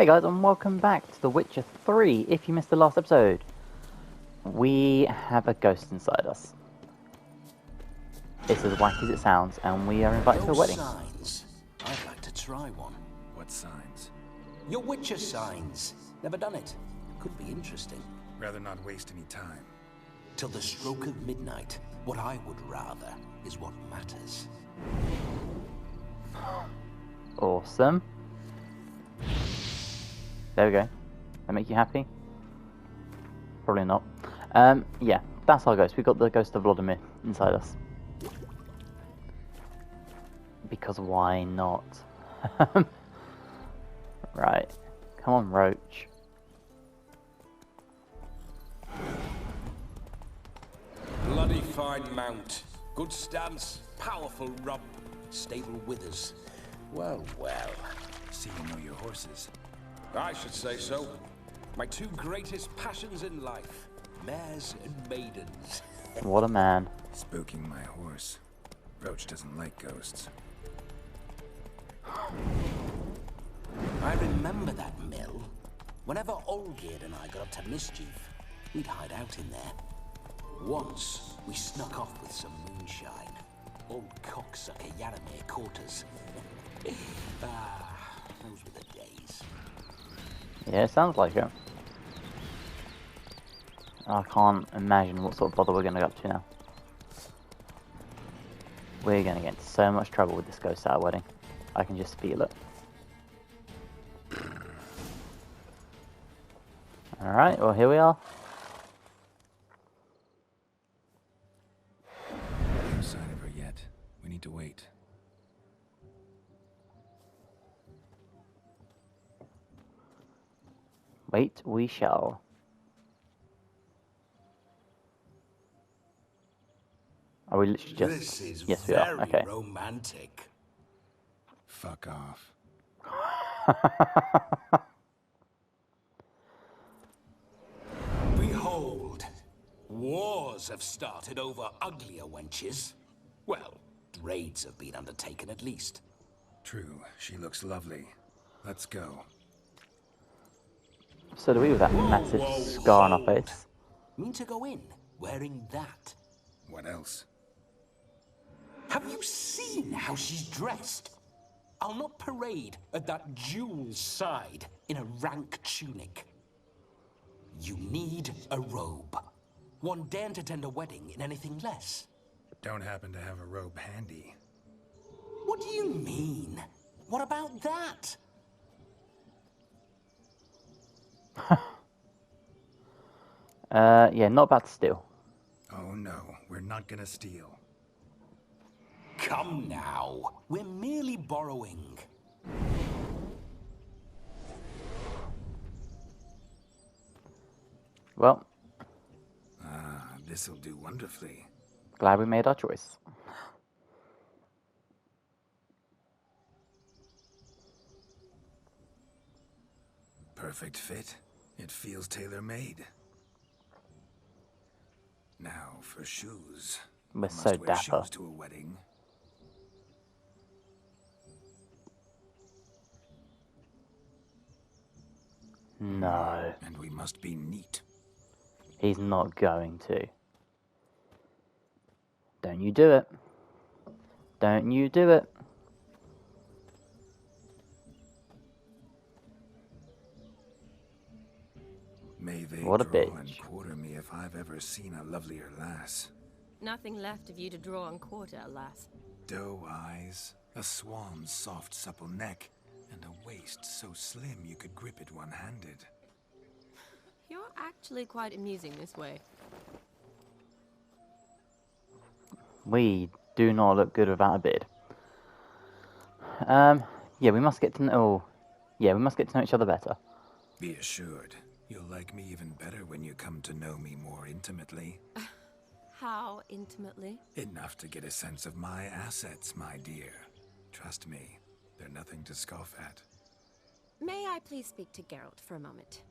Hey guys, and welcome back to The Witcher 3. If you missed the last episode, we have a ghost inside us. It's as wacky as it sounds, and we are invited to a wedding. Signs. I'd like to try one. What signs? Your Witcher signs. Never done it. Could be interesting. Rather not waste any time. Till the stroke of midnight, what I would rather is what matters. Awesome. There we go. That make you happy? Probably not. Yeah, that's our ghost. We've got the ghost of Vladimir inside us. Because why not? Right. Come on, Roach. Bloody fine mount. Good stance. Powerful rump. Stable withers. Well, well. See you know your horses. I should say so. My two greatest passions in life. Mares and maidens. What a man. Spooking my horse. Roach doesn't like ghosts. I remember that mill. Whenever Olgerd and I got up to mischief, we'd hide out in there. Once, we snuck off with some moonshine. Old cocksucker Yaramir caught us. Those were the days. Yeah, it sounds like it. I can't imagine what sort of bother we're going to get up to now. We're going to get into so much trouble with this ghost at our wedding. I can just feel it. Alright, well here we are. No sign of her yet. We need to wait. Wait, we shall. Are we literally just... This is yes, we are. Okay. romantic. Fuck off. Behold, wars have started over uglier wenches. Well, raids have been undertaken at least. True, she looks lovely. Let's go. So do we with that massive scar on our face. Mean to go in wearing that? What else? Have you seen how she's dressed? I'll not parade at that jewel's side in a rank tunic. You need a robe. One daren't attend a wedding in anything less. Don't happen to have a robe handy. What do you mean? What about that? Yeah, not about to steal. Oh no, we're not gonna steal. Come now, we're merely borrowing. Well, This'll do wonderfully. glad we made our choice. Perfect fit. It feels tailor-made. Now for shoes. We're Must so wear dapper. shoes to a wedding. No, And we must be neat. he's not going to. Don't you do it. Don't you do it. May they What a draw bitch. and quarter me if I've ever seen a lovelier lass. Nothing left of you to draw and quarter, alas. Doe eyes, a swan's soft supple neck, and a waist so slim you could grip it one-handed. You're actually quite amusing this way. We do not look good without a beard. Yeah, we must get to know... yeah, we must get to know each other better. Be assured, you'll like me even better when you come to know me more intimately. How intimately? Enough to get a sense of my assets, my dear. Trust me, they're nothing to scoff at. May I please speak to Geralt for a moment?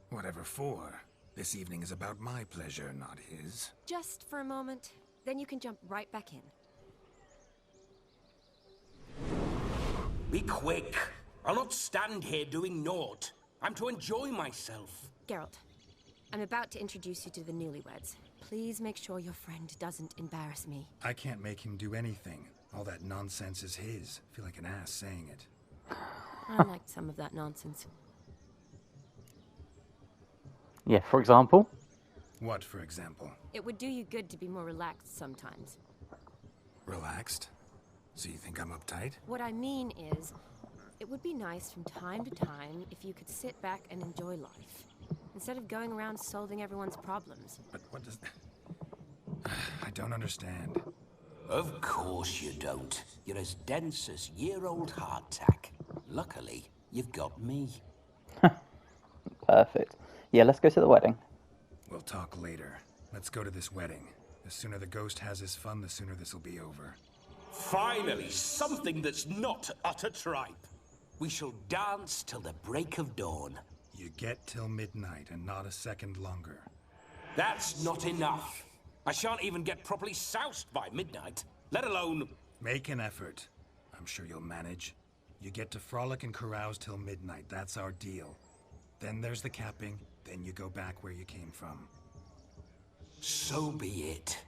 Whatever for. This evening is about my pleasure, not his. Just for a moment, then you can jump right back in. Be quick. I'll not stand here doing naught. I'm to enjoy myself. Geralt, I'm about to introduce you to the newlyweds. Please make sure your friend doesn't embarrass me. I can't make him do anything. All that nonsense is his. I feel like an ass saying it. I liked some of that nonsense. Yeah, for example? What, for example? It would do you good to be more relaxed sometimes. Relaxed? So you think I'm uptight? What I mean is, it would be nice from time to time if you could sit back and enjoy life, instead of going around solving everyone's problems. But what does... I don't understand. Of course you don't. You're as dense as year-old hardtack. Luckily, you've got me. Perfect. Yeah, let's go to the wedding. We'll talk later. Let's go to this wedding. The sooner the ghost has his fun, the sooner this'll be over. Finally, something that's not utter tripe. We shall dance till the break of dawn. You get till midnight and not a second longer. That's not enough. I shan't even get properly soused by midnight, let alone... Make an effort. I'm sure you'll manage. You get to frolic and carouse till midnight. That's our deal. Then there's the capping. Then you go back where you came from. So be it.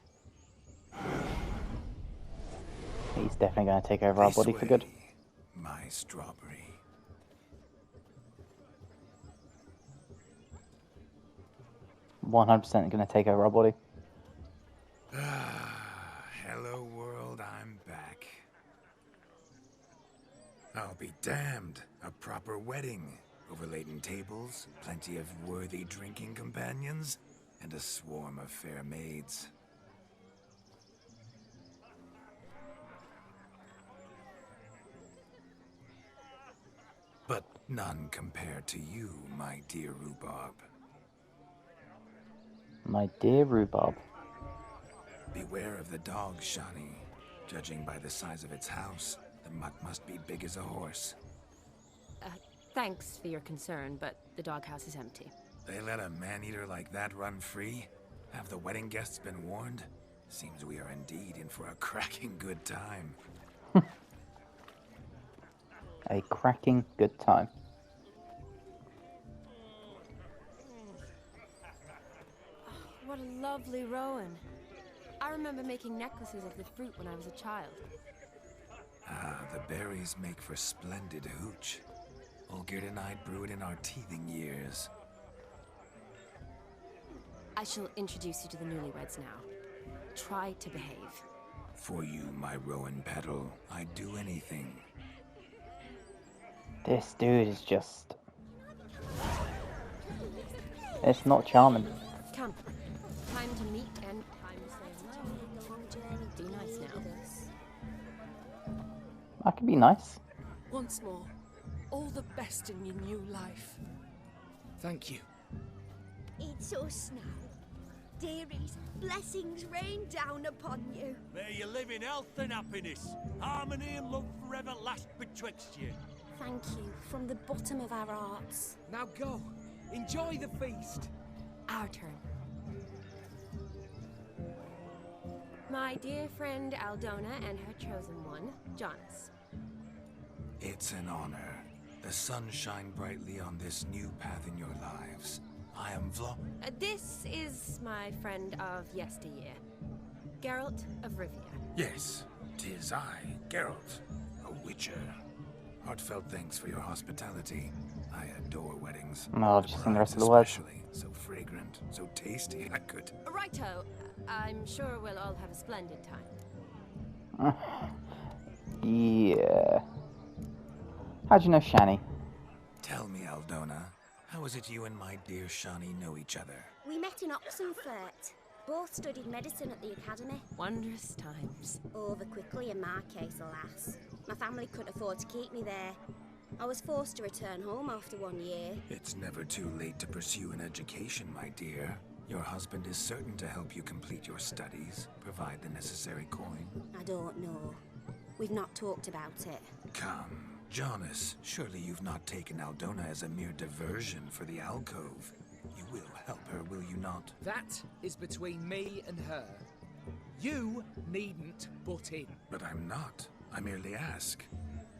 He's definitely going to take over our This body for good. way, my strawberry. 100% going to take over our body. Hello world, I'm back. I'll be damned. A proper wedding. Overladen tables, plenty of worthy drinking companions, and a swarm of fair maids. But none compared to you, my dear Rhubarb. My dear Rhubarb. Beware of the dog, Shani. Judging by the size of its house, the mutt must be big as a horse. Thanks for your concern, but the doghouse is empty. They let a man-eater like that run free? Have the wedding guests been warned? Seems we are indeed in for a cracking good time. A cracking good time. What a lovely rowan. I remember making necklaces of the fruit when I was a child. Ah, the berries make for splendid hooch. Olgerd and I brewed in our teething years. I shall introduce you to the newlyweds now. Try to behave. For you, my rowan petal, I'd do anything. This dude is just... It's not charming. Come. Time to meet and time to say hello. Be nice now. I can be nice. Once more, all the best in your new life. Thank you. It's us now. Dearies, blessings rain down upon you. May you live in health and happiness. Harmony and love forever last betwixt you. Thank you from the bottom of our hearts. Now go. Enjoy the feast. Our turn. My dear friend Aldona and her chosen one, Jonas. It's an honor. The sun shine brightly on this new path in your lives. I am This is my friend of yesteryear, Geralt of Rivia. Yes, 'tis I, Geralt, a witcher. Heartfelt thanks for your hospitality. I adore weddings. No, I've just seen the rest of the words. Especially. So fragrant, so tasty, I could... Righto. I'm sure we'll all have a splendid time. Yeah. How'd you know Shani? Tell me, Aldona, how is it you and my dear Shani know each other? We met in Oxenfurt. Both studied medicine at the academy. Wondrous times. Over quickly in my case, alas. My family couldn't afford to keep me there. I was forced to return home after 1 year. It's never too late to pursue an education, my dear. Your husband is certain to help you complete your studies, provide the necessary coin. I don't know. We've not talked about it. Come, Jonas, surely you've not taken Aldona as a mere diversion for the alcove. You will help her, will you not? That is between me and her. You needn't butt in. But I'm not. I merely ask.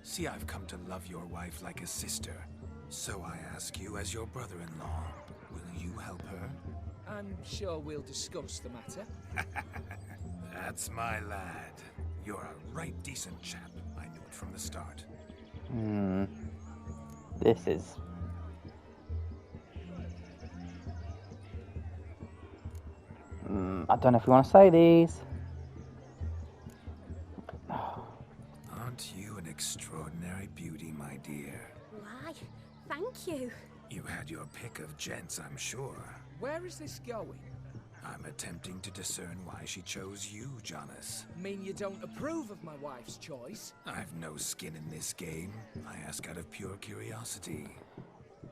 See, I've come to love your wife like a sister. So I ask you, as your brother-in-law, will you help her? I'm sure we'll discuss the matter. That's my lad. You're a right decent chap. I knew it from the start. This is... I don't know if we want to say these. Aren't you an extraordinary beauty, my dear? Why, thank you. You had your pick of gents, I'm sure. Where is this going? I'm attempting to discern why she chose you, Jonas. Mean you don't approve of my wife's choice? I've no skin in this game. I ask out of pure curiosity.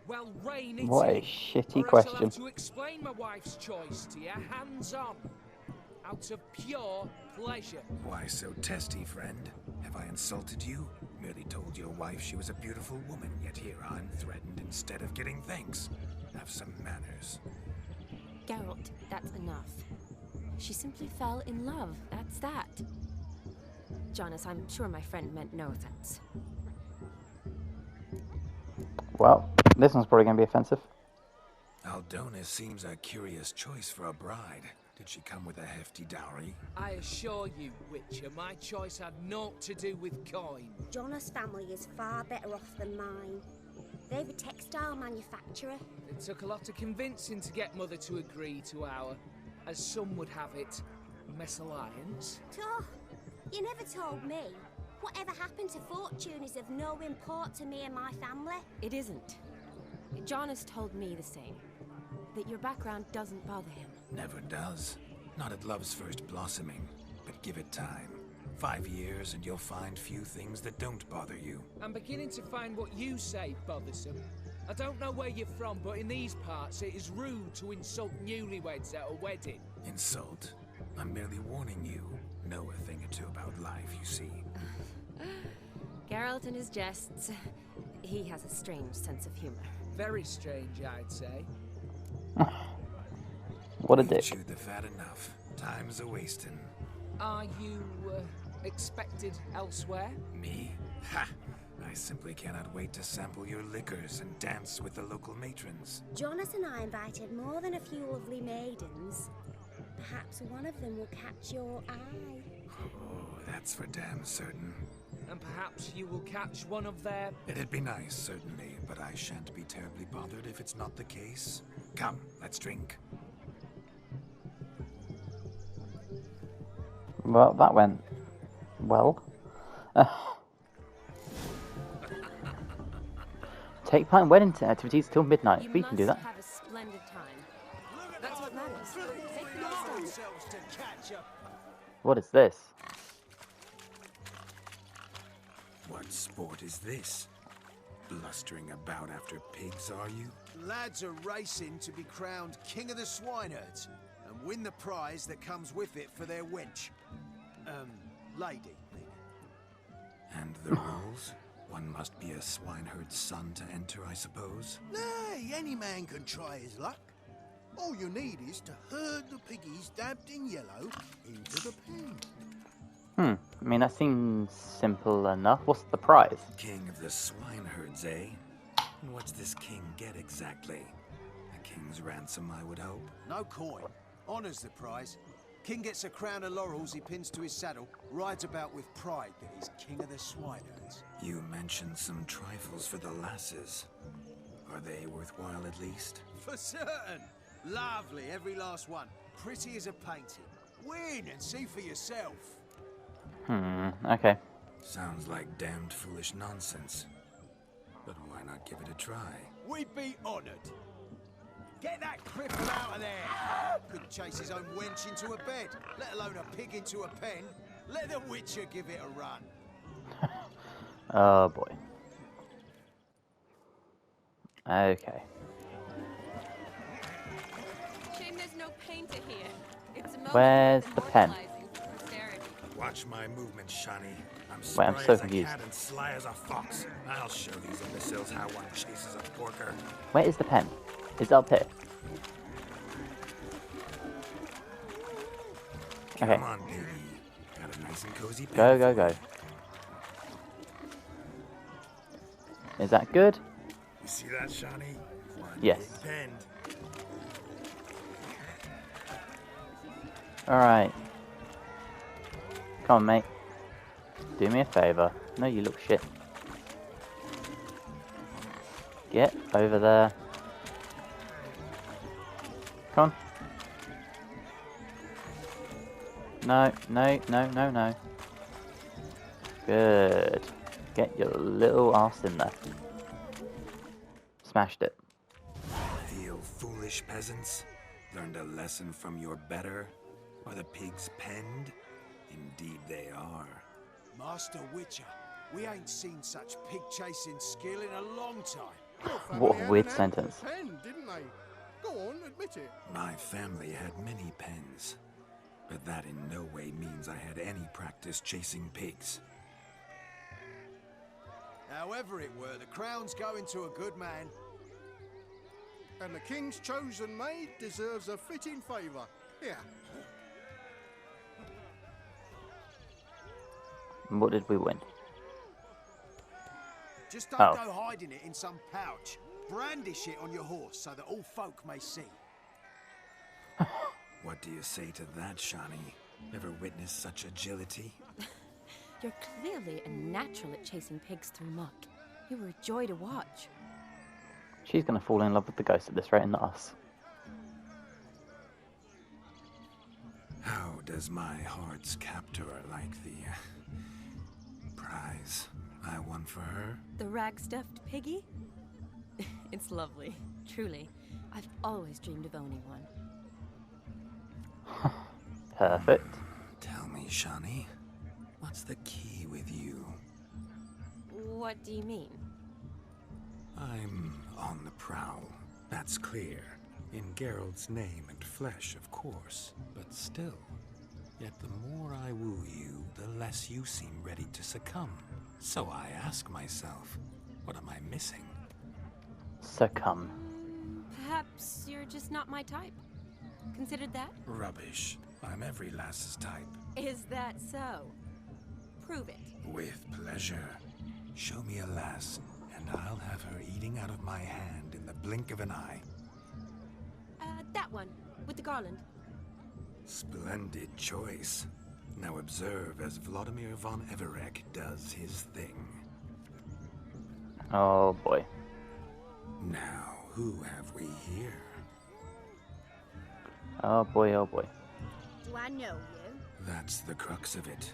Well, rein it What a in, shitty or I question. shall have to explain my wife's choice to you, hands on. Out of pure pleasure. Why so testy, friend? Have I insulted you? Merely told your wife she was a beautiful woman, yet here I'm threatened instead of getting thanks. Have some manners. Geralt, that's enough. She simply fell in love, that's that. Jonas, I'm sure my friend meant no offense. Well, this one's probably going to be offensive. Aldona seems a curious choice for a bride. Did she come with a hefty dowry? I assure you, Witcher, my choice had naught to do with coin. Jonas' family is far better off than mine. They're a textile manufacturer. It took a lot of convincing to get Mother to agree to our, as some would have it, mesalliance. Oh, you never told me. Whatever happened to fortune is of no import to me and my family. It isn't. Jonas told me the same. That your background doesn't bother him. Never does. Not at love's first blossoming. But give it time. 5 years and you'll find few things that don't bother you. I'm beginning to find what you say bothersome. I don't know where you're from, but in these parts it is rude to insult newlyweds at a wedding. Insult? I'm merely warning you. Know a thing or two about life, you see. Geralt and his jests. He has a strange sense of humor. Very strange, I'd say. What a We've dick. chewed the fat enough. Time's a-wasting. Are you, expected elsewhere? Me? Ha! I simply cannot wait to sample your liquors and dance with the local matrons. Jonas and I invited more than a few lovely maidens. Perhaps one of them will catch your eye. Oh, that's for damn certain. And perhaps you will catch one of their... It'd be nice, certainly, but I shan't be terribly bothered if it's not the case. Come, let's drink. Well, that went well. Take part in wedding activities till midnight. We can do that. Have a splendid time. That's what matters. Take the step. What is this? What sport is this? Blustering about after pigs, are you? Lads are racing to be crowned King of the Swineherds and win the prize that comes with it for their wench. Lady. And the rules? One must be a swineherd's son to enter, I suppose? Nay, any man can try his luck. All you need is to herd the piggies dabbed in yellow into the pen. I mean, that seems simple enough. What's the prize? King of the swineherds, eh? And what's this king get exactly? A king's ransom, I would hope. No coin. Honours the prize. King gets a crown of laurels he pins to his saddle, rides about with pride that he's King of the Swineherds. You mentioned some trifles for the lasses. Are they worthwhile at least? For certain. Lovely, every last one. Pretty as a painting. Win and see for yourself. Okay. Sounds like damned foolish nonsense. But why not give it a try? We'd be honoured. Get that cripple out of there! Couldn't chase his own wench into a bed, let alone a pig into a pen. Let the Witcher give it a run. Oh boy. Okay. Shame there's no painter here. It's a moment Where's worth the pen? immortalizing for posterity. Watch my movement, Shani. I'm Wait, spry I'm so as a confused. cat and sly as a fox. I'll show these imbeciles how one chases a porker. Where is the pen? Is it up here? Okay. Come on, baby. Got a nice and cozy pen. Go, go, go. Is that good? You see that, Shani? One Yes. big pen. Alright. Come on, mate. Do me a favour. No, you look shit. Get over there. Come on. No, no, no, no, no. Good. Get your little ass in there. Smashed it. Feel foolish, peasants? Learned a lesson from your better? Are the pigs penned? Indeed they are. Master Witcher, we ain't seen such pig-chasing skill in a long time. What a weird sentence. Pen, didn't they? Go on, admit it. My family had many pens, but that in no way means I had any practice chasing pigs. However it were, the crown's going to a good man. And the king's chosen maid deserves a fitting favour. Here. What did we win? Just don't Oh. go hiding it in some pouch. Brandish it on your horse so that all folk may see. What do you say to that, Shani? Ever witnessed such agility? You're clearly a natural at chasing pigs through muck. You were a joy to watch. She's gonna fall in love with the ghost at this rate and not us. How does my heart's captor like the prize I won for her? The rag-stuffed piggy? It's lovely, truly. I've always dreamed of owning one. Perfect. Tell me, Shani, what's the key with you? What do you mean? I'm on the prowl, that's clear. In Geralt's name and flesh, of course, but still. Yet the more I woo you, the less you seem ready to succumb. So I ask myself, what am I missing? Succumb. Perhaps you're just not my type. Considered that? Rubbish. I'm every lass's type. Is that so? Prove it. With pleasure. Show me a lass, and I'll have her eating out of my hand in the blink of an eye. That one, with the garland. Splendid choice. Now observe as Vladimir von Everek does his thing. Oh boy. Now, who have we here? Oh boy, oh boy. Do I know you? That's the crux of it.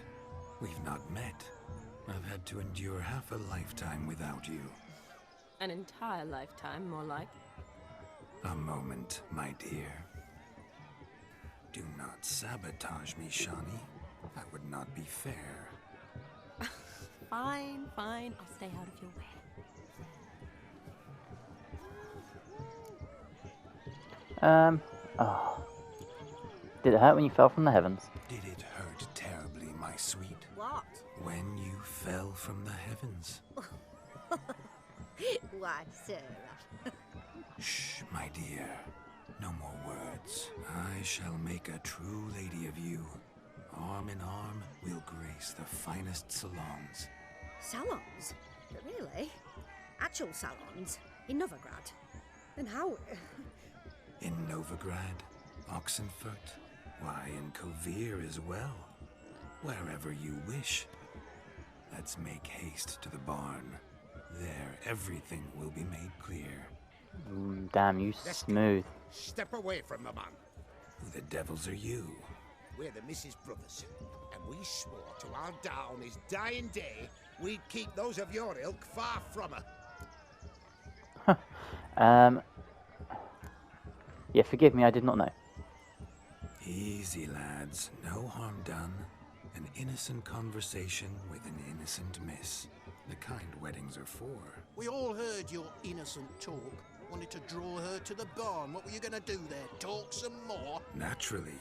We've not met. I've had to endure half a lifetime without you. An entire lifetime, more like. A moment, my dear. Do not sabotage me, Shani. That would not be fair. Fine, fine. I'll stay out of your way. Oh. Did it hurt when you fell from the heavens? Did it hurt terribly, my sweet? What? When you fell from the heavens? Why, Sarah. Shh, my dear. No more words. I shall make a true lady of you. Arm in arm, we'll grace the finest salons. Salons? Really? Actual salons? In Novigrad? And how? In Novigrad, Oxenfurt, why, in Kovir as well. Wherever you wish. Let's make haste to the barn. There, everything will be made clear. Damn, you smooth. Step away from the man. Who the devils are you? We're the Mrs. Brothers, and we swore to our down his dying day we'd keep those of your ilk far from her. Yeah, forgive me, I did not know. Easy, lads. No harm done. An innocent conversation with an innocent miss. The kind weddings are for. We all heard your innocent talk. Wanted to draw her to the barn. What were you going to do there? Talk some more? Naturally,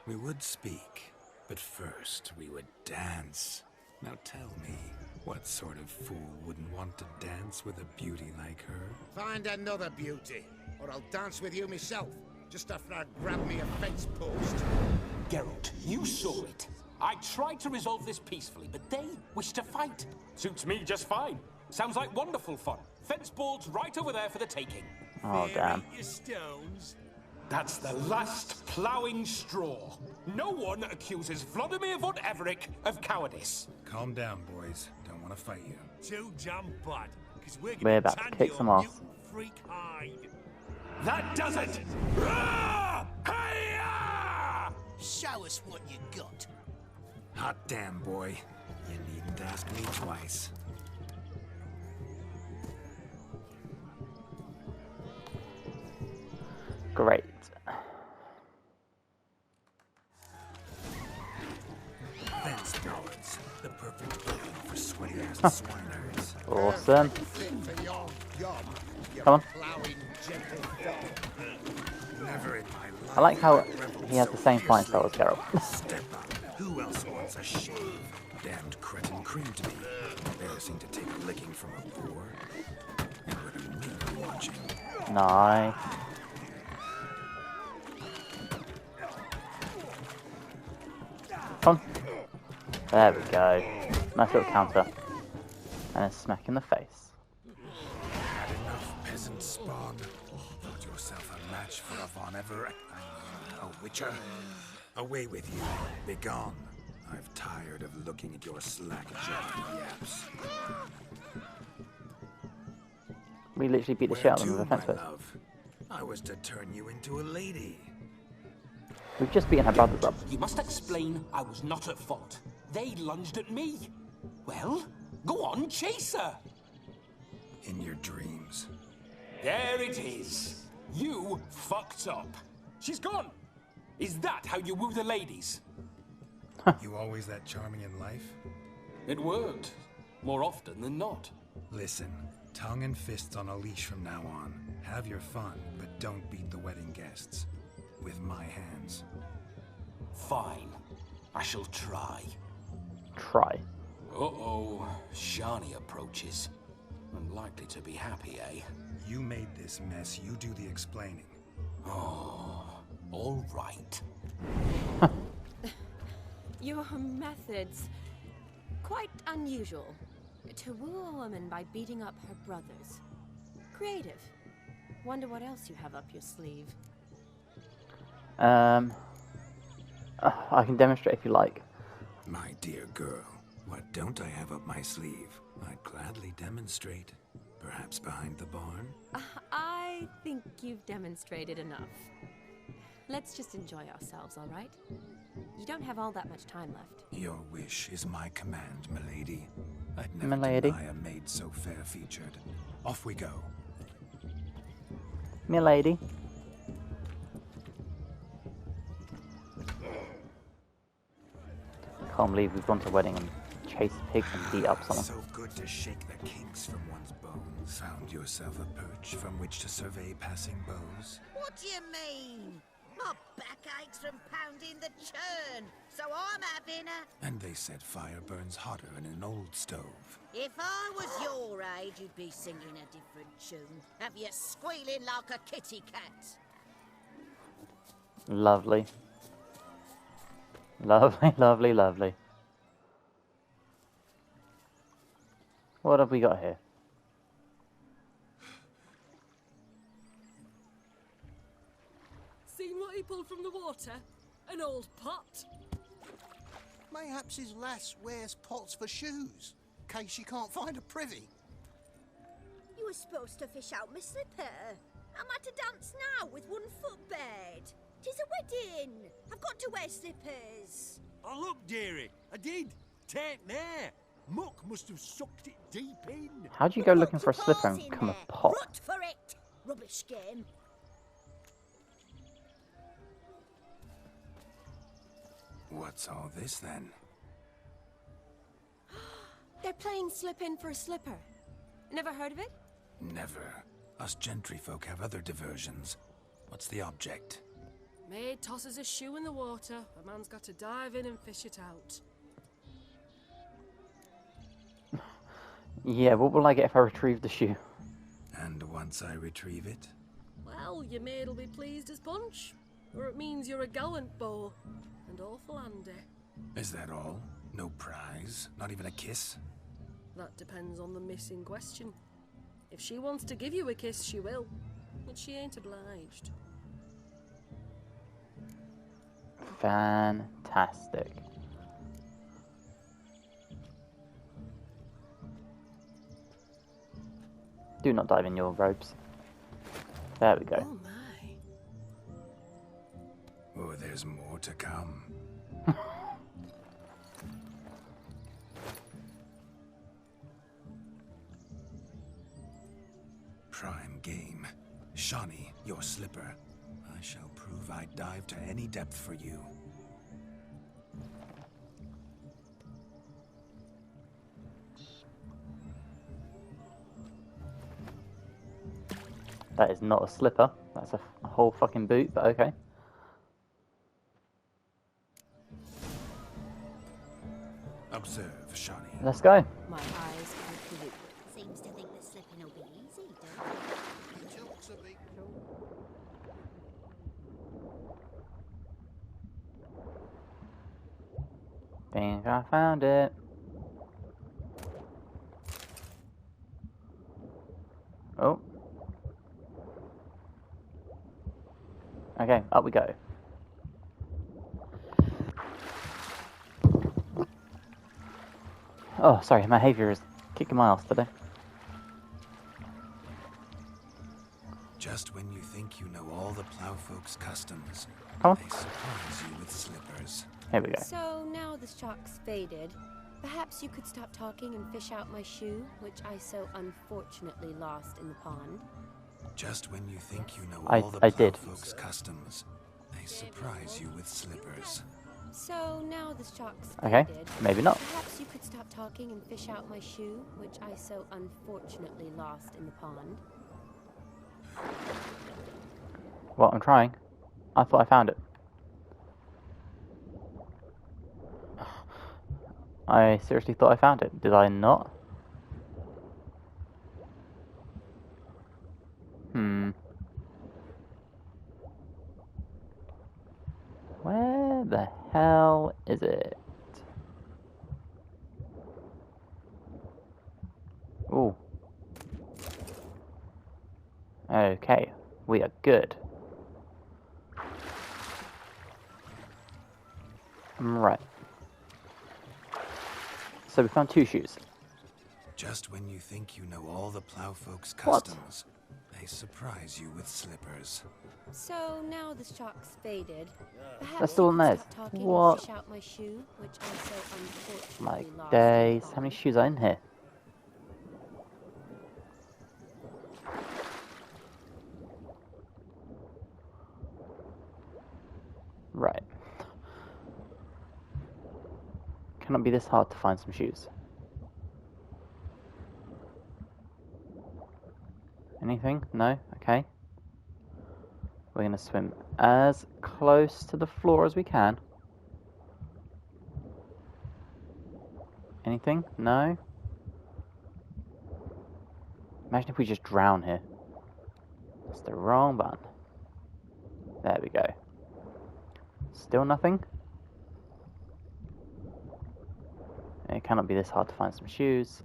we would speak. But first, we would dance. Now tell me, what sort of fool wouldn't want to dance with a beauty like her? Find another beauty, or I'll dance with you myself, just after I grab me a fence post. Geralt, you saw it. I tried to resolve this peacefully, but they wish to fight. Suits me just fine. Sounds like wonderful fun. Fence boards right over there for the taking. Oh, damn. Your stones. That's the last ploughing straw. No one accuses Vladimir von Everett of cowardice. Calm down, boys. Don't want to fight you. Too damn bad, because we're We're gonna about to tan kick your some ass. mutant freak hide. That does it! Rah! Hi-ya! Show us what you got. Hot damn, boy. You needn't ask me twice. Great. Fence boards. The perfect building for sweaty-ass swineherds. Awesome. Fit for your job, you Come on. ploughing gentle dog. Never in my life. I like how have I reveled he has so the same flying style as fiercely. Geralt. Step up. Who else wants a shave? Damned cretin creamed me. Embarrassing to take a licking from a boar. And with a meat watching. Nice. Come on. There we go. Nice little counter. And a smack in the face. Had enough, peasant spawn. Thought yourself a match for a Von Everett. A witcher. Away with you. Begone. I've tired of looking at your slack-jawed yaps. We literally beat the shit out of them with a my fence post. love? I was to turn you into a lady. We've just beaten her brothers up. You must explain I was not at fault. They lunged at me. Well, go on, chase her. In your dreams. There it is. You fucked up. She's gone. Is that how you woo the ladies? You always that charming in life? It worked. More often than not. Listen, tongue and fists on a leash from now on. Have your fun, but don't beat the wedding guests. With my hands. Fine. I shall try. Try. Uh-oh. Shani approaches. Unlikely to be happy, eh? You made this mess. You do the explaining. Oh, all right. Your methods, quite unusual. To woo a woman by beating up her brothers. Creative. Wonder what else you have up your sleeve. I can demonstrate if you like. My dear girl, what don't I have up my sleeve? I'd gladly demonstrate. Perhaps behind the barn? I think you've demonstrated enough. Let's just enjoy ourselves, all right? You don't have all that much time left. Your wish is my command, milady. I'd never Milady. deny a maid so fair-featured. Off we go. Milady. Can't believe we've gone to a wedding and chased pigs and beat up someone. So good to shake the kinks from one's bones. Found yourself a perch from which to survey passing beaux. What do you mean? My back aches from pounding the churn, so I'm having a... And they said fire burns hotter in an old stove. If I was your age, you'd be singing a different tune. Have you squealing like a kitty cat? Lovely. Lovely, lovely, lovely. What have we got here? Seen what he pulled from the water? An old pot. Mayhaps his lass wears pots for shoes, in case she can't find a privy. You were supposed to fish out my slipper. I'm at a dance now with one foot bed. 'Tis a wedding. I've got to wear slippers. Oh, look, dearie, I did. Tain't there. Muck must have sucked it deep in. How do you go Put looking for a your slipper paws and in become a there. pot? Rut for it. Rubbish game. What's all this then? They're playing slip in for a slipper. Never heard of it? Never. Us gentry folk have other diversions. What's the object? Maid tosses a shoe in the water. A man's got to dive in and fish it out. Yeah, what will I get if I retrieve the shoe? And once I retrieve it? Well, your maid'll be pleased as punch. Or it means you're a gallant beau. And awful handy. Is that all? No prize? Not even a kiss? That depends on the miss in question. If she wants to give you a kiss, she will. But she ain't obliged. Fantastic. Do not dive in your robes. There we go. Oh my. Oh, there's more to come. Prime game. Shani, your slipper. I shall prove I dive to any depth for you. That is not a slipper. That's a whole fucking boot, but okay. Observe, Shani. Let's go. My eyes are blue. Seems to think that slipping will be easy, don't He talks a big talk. Think I found it. Oh. Okay, up we go. Oh, sorry, my behaviour is kicking my ass today. Just when you think you know all the plowfolk's customs, Come on. they surprise you with slippers. Here we go. So now the shock's faded. Perhaps you could stop talking and fish out my shoe, which I so unfortunately lost in the pond. Just when you think you know I all the did. plowfolk's customs, they surprise you with slippers. So now the shock's Okay, faded. maybe not. Perhaps you could stop talking and fish out my shoe, which I so unfortunately lost in the pond. Well, I'm trying. I thought I found it. I seriously thought I found it. Did I not? Where the hell is it? Ooh. Okay, we are good. Right. So we found 2 shoes. Just when you think you know all the plowfolk's What? customs, they surprise you with slippers. So now the shock's faded. Perhaps That's still you in could there. stop talking What? and fish out my shoe, which I so unfortunately My lost in the days, how many pond. shoes are in here? Right. Cannot be this hard to find some shoes. Anything? No? Okay. We're gonna swim as close to the floor as we can. Anything? No? Imagine if we just drown here. That's the wrong button. There we go. Still nothing? It cannot be this hard to find some shoes.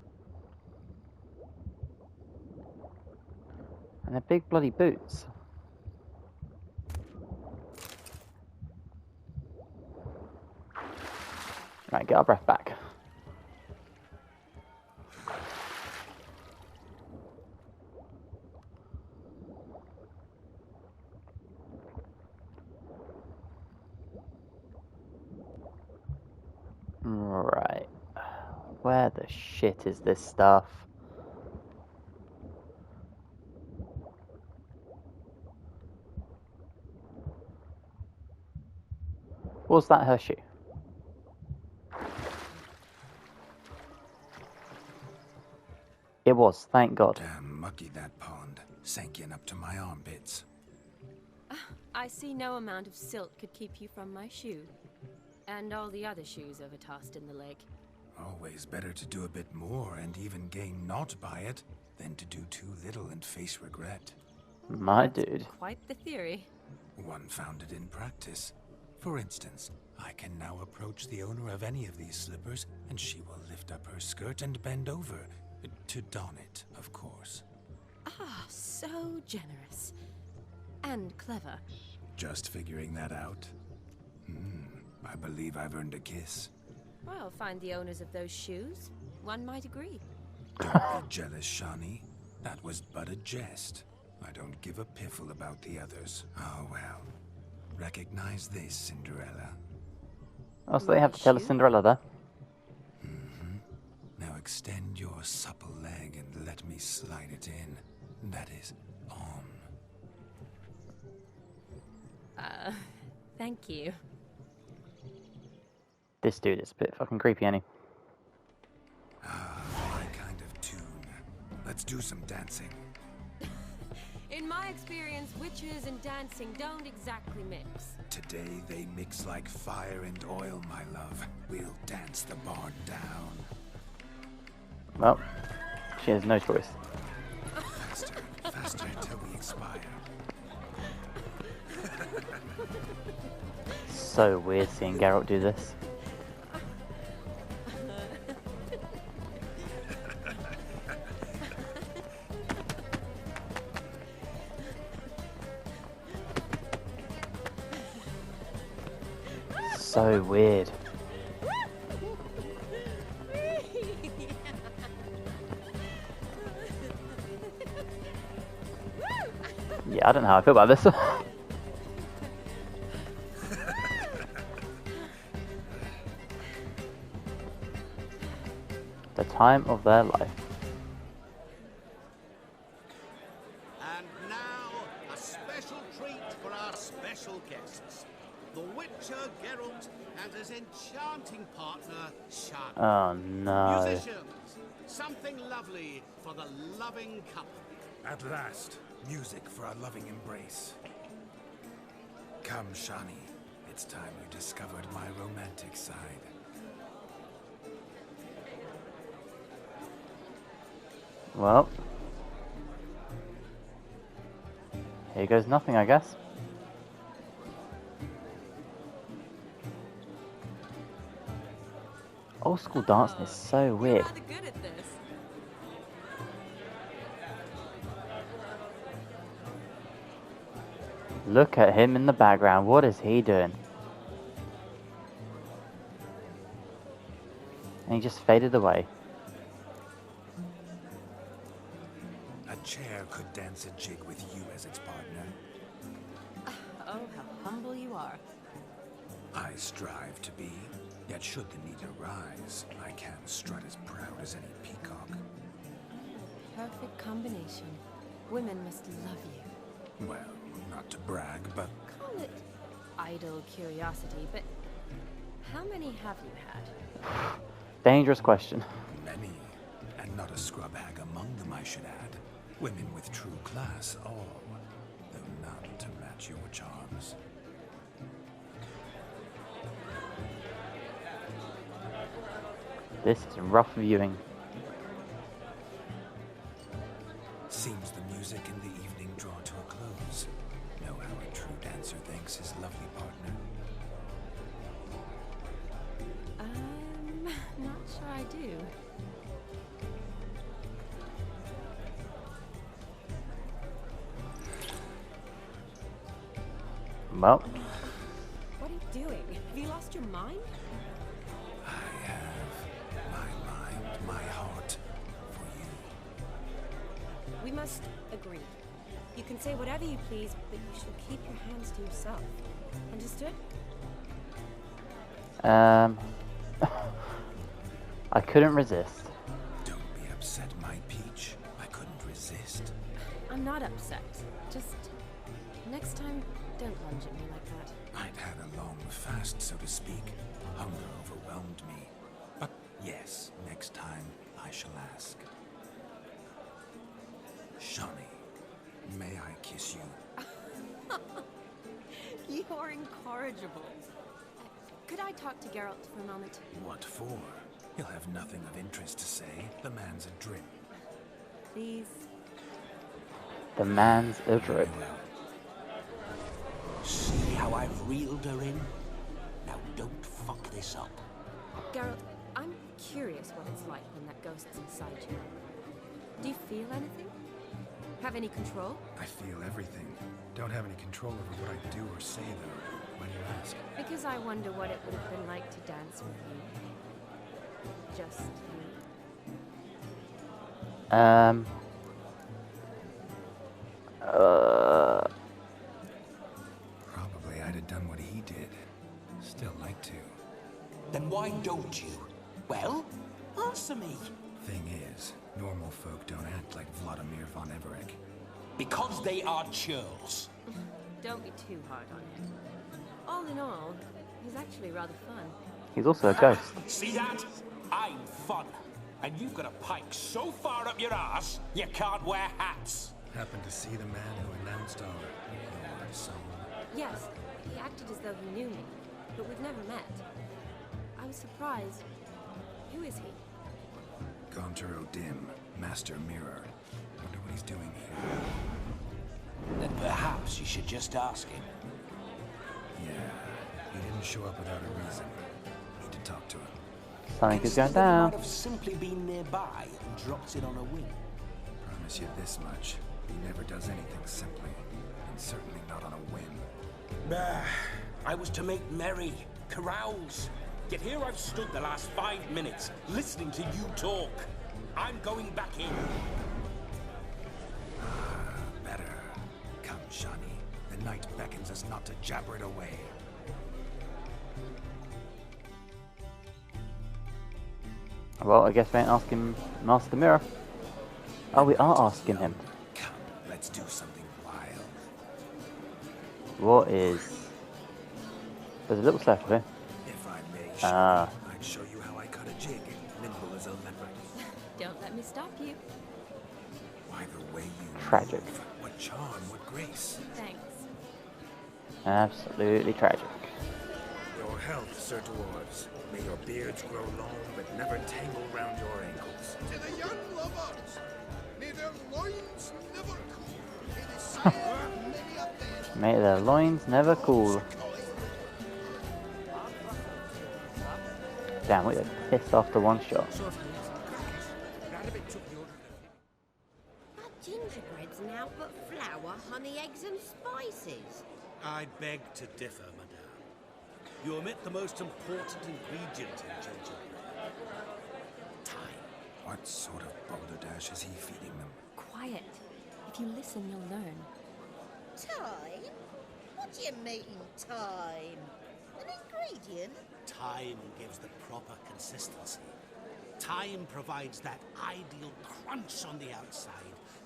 And they're big bloody boots. Right, get our breath back. Right. Where the shit is this stuff? Was that her shoe? It was, thank God. Damn mucky that pond, sinking up to my armpits. I see no amount of silt could keep you from my shoe. And all the other shoes overtossed in the lake. Always better to do a bit more and even gain naught by it than to do too little and face regret. My dude. Quite the theory. One founded in practice. For instance, I can now approach the owner of any of these slippers, and she will lift up her skirt and bend over. To don it, of course. Ah, so generous. And clever. Just figuring that out? I believe I've earned a kiss. Well, find the owners of those shoes. One might agree. Don't be jealous, Shani. That was but a jest. I don't give a piffle about the others. Oh well. Recognize this, Cinderella. Oh, so they have to tell us Cinderella there. Now extend your supple leg and let me slide it in. That is, on. Thank you. This dude is a bit fucking creepy, ain't he? My kind of tune. Let's do some dancing. In my experience, witches and dancing don't exactly mix. Today they mix like fire and oil, my love. We'll dance the barn down. Well, she has no choice. Faster, faster until we expire. So weird seeing Geralt do this. So weird. Yeah, I don't know how I feel about this. The time of their life. And now, a special treat for our special guests. The Witcher Geralt and his enchanting partner, Shani. Oh no. Musicians, something lovely for the loving couple. At last, music for a loving embrace. Come, Shani. It's time you discovered my romantic side. Well, here goes nothing, I guess. Old school dancing is so weird. Rather good at this. Look at him in the background. What is he doing? And he just faded away. A chair could dance a jig with you as its partner. Oh, how humble you are. I strive to be, yet should the need arise, I can strut as proud as any peacock. Perfect combination. Women must love you. Well, not to brag, but Call it idle curiosity, but how many have you had? Dangerous question. many, and not a scrub hag among them, I should add. Women with true class, all, though none to match your charms. This is rough viewing. Seems the music in the evening draw to a close. Know how a true dancer thanks his lovely partner. Not sure I do. Well, What are you doing? Have you lost your mind? I have my mind, my heart for you. We must agree. You can say whatever you please, but you should keep your hands to yourself. Understood? I couldn't resist. Don't be upset, my peach. I couldn't resist. I'm not upset. Just next time, don't lunge at me like that. I'd had a long fast, so to speak. Hunger overwhelmed me. But yes, next time I shall ask. Shani, may I kiss you? You're incorrigible. Could I talk to Geralt for a moment? What for? He'll have nothing of interest to say. The man's adrift. Please. The man's adrift. Very well. See how I've reeled her in? Now don't fuck this up. Geralt, I'm curious what it's like when that ghost's inside you. Do you feel anything? Have any control? I feel everything. Don't have any control over what I do or say, though. Why do you ask? Because I wonder what it would have been like to dance with you. Just you. Probably I'd have done what he did. Still like to. Then why don't you? Well, answer me. Thing is, normal folk don't act like Vladimir von Everett. Because they are churls. Don't be too hard on him. All in all, he's actually rather fun. He's also a ghost. See that? I'm fun. And you've got a pike so far up your ass, you can't wear hats. Happened to see the man who announced our song. Yes, he acted as though he knew me, but we've never met. I was surprised. Who is he? Gaunter O'Dim, Master Mirror. Wonder what he's doing here. Then perhaps you should just ask him. Yeah, he didn't show up without a reason. Need to talk to him. Something is going He down. might have simply been nearby and dropped it on a whim. Promise you this much. He never does anything simply. And certainly not on a whim. Bah, I was to make merry, carouse. Yet here I've stood the last 5 minutes, listening to you talk. I'm going back in. Better. Come, Shani. The night beckons us not to jabber it away. Well, I guess we ain't asking Master Mirror. Oh, we are asking him. Come, let's do something wild. What is... There's a little left of it. If I may, Ah. Shani, I'd show you how I cut a jig, nimble as a leopard. Don't let me stop you. Why the way you Tragic. move, what charm, what grace. Thanks. Absolutely tragic. Your health, Sir Dwarves. May your beards grow long, but never tangle round your ankles. To the young lovers, may their loins never cool. May the sire of many a bed. May their loins never cool. Damn, we got pissed off to one shot. That gingerbread's now but flour, honey, eggs and spices. I beg to differ, madame. You omit the most important ingredient in gingerbread. Time. What sort of balderdash is he feeding them? Quiet. If you listen, you'll learn. Time? What do you mean, time? An ingredient? Time gives the proper consistency. Time provides that ideal crunch on the outside,